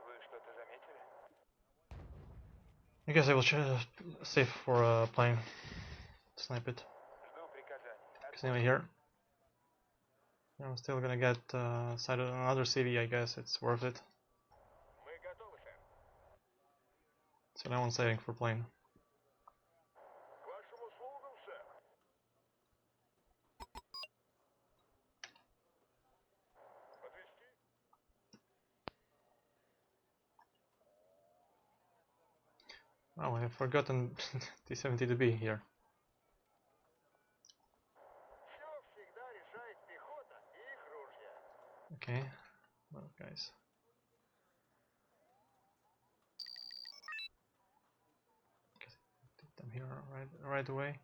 Speaker 5: Вы что-то заметили?
Speaker 1: I guess I will save for a plane. Snipe it.
Speaker 5: Жду приказаний.
Speaker 1: Because anyway, here I'm still gonna get side of another CV. I guess it's worth it.
Speaker 5: Мы готовы, сэр.
Speaker 1: So now I'm saving for plane.
Speaker 5: К вашим услугам, сэр. Подвести?
Speaker 1: Oh, I've forgotten T-70 to be here.
Speaker 5: Все всегда решает пехота и их ружья.
Speaker 1: Okay, well, guys. Guess I did them here right away.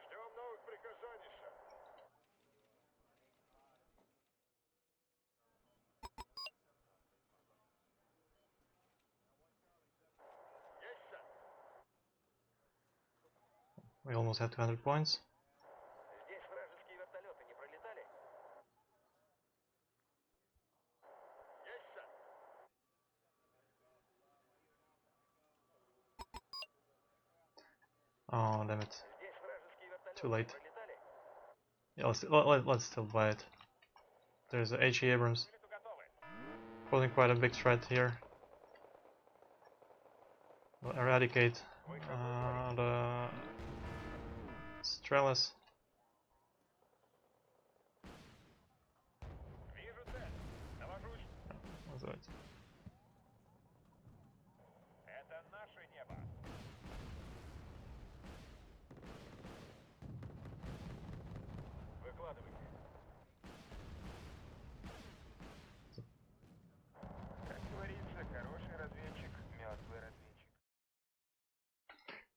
Speaker 5: Ждем новых приказаний, сэр. Есть, сэр.
Speaker 1: We almost had 200 points.
Speaker 5: Здесь вражеские вертолеты не пролетали?
Speaker 1: Oh, damn it.
Speaker 5: Здесь вражеские вертолеты
Speaker 1: Too late.
Speaker 5: пролетали?
Speaker 1: Yeah, let's still buy it. There's a HE Abrams
Speaker 5: К вылету готовы.
Speaker 1: posing quite a big threat here. We'll eradicate the Strellas.
Speaker 5: Вижу цель. Навожусь.
Speaker 1: What's that?
Speaker 5: Это наше небо. Выкладывайте. Как говорится, хороший разведчик, мертвый разведчик.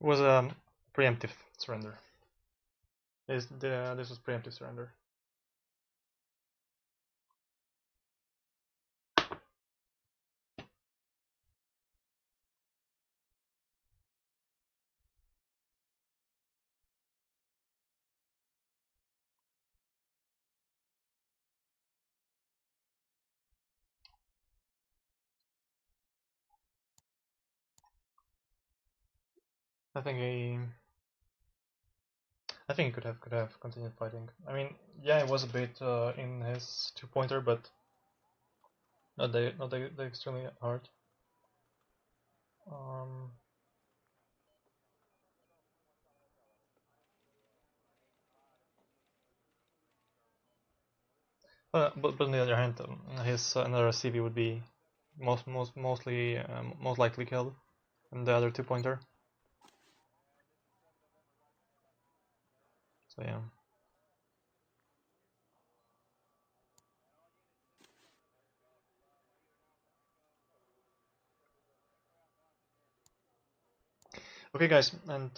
Speaker 1: It was a preemptive surrender. This was preemptive surrender. I think he could have continued fighting. I mean, yeah, it was a bit in his 2-pointer, but not the extremely hard. But on the other hand, his another CV would be most likely killed, and the other 2-pointer. So yeah. Okay, guys, and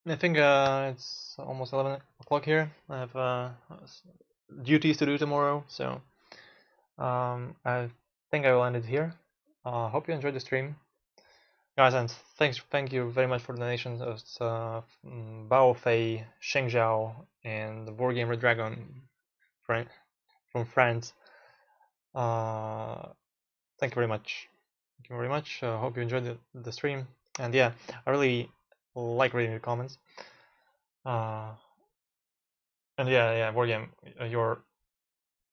Speaker 1: I think it's almost 11 o'clock here. I have duties to do tomorrow, so I think I will end it here. Hope you enjoyed the stream, guys, and thank you very much for the donations of Bao Fei, ShengZhao, and the Wargame-Red-Dragon from France. Thank you very much. Thank you very much. Hope you enjoyed the stream, and yeah, I really like reading the comments. And yeah, Wargame, you're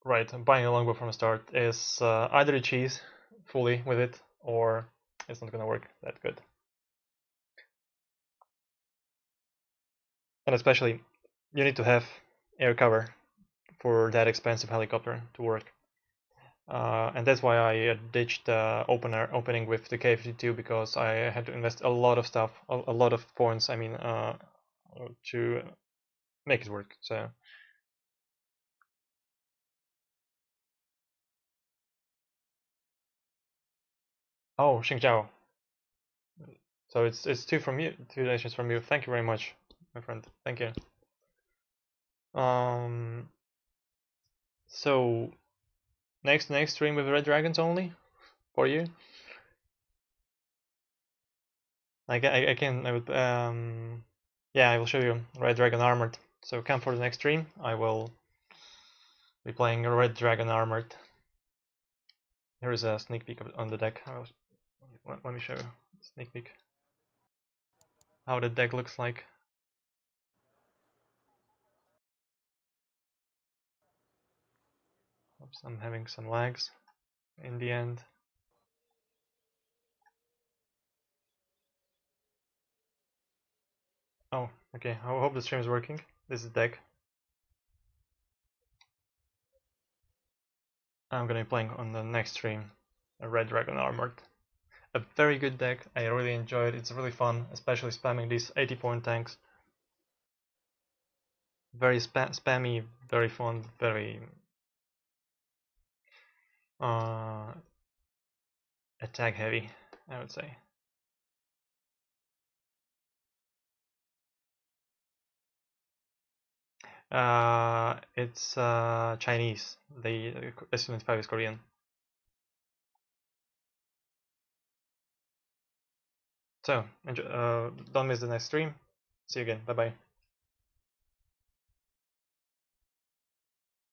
Speaker 1: right. Buying a longbow from the start is either a cheese fully with it, or it's not gonna work that good. And especially, you need to have air cover for that expensive helicopter to work. And that's why I ditched the opening with the K-52, because I had to invest a lot of stuff, a lot of points. I mean, to make it work. So. Oh, ShengZhao. So it's two from you, 2 donations from you. Thank you very much, my friend. Thank you. So next stream with RedDragons only for you. I would yeah, I will show you Red Dragon Armored. So come for the next stream. I will be playing Red Dragon Armored. Here is a sneak peek on the deck. Let me show you sneak peek how the deck looks like. Oops, I'm having some lags in the end. Oh, okay. I hope the stream is working. This is the deck. I'm gonna be playing on the next stream a Red Dragon Armored. A very good deck. I really enjoy it. It's really fun, especially spamming these 80-point tanks. Very spammy, very fun, very attack heavy, I would say. It's Chinese. The S-25 is Korean. So, don't miss the next stream. See you again. Bye bye.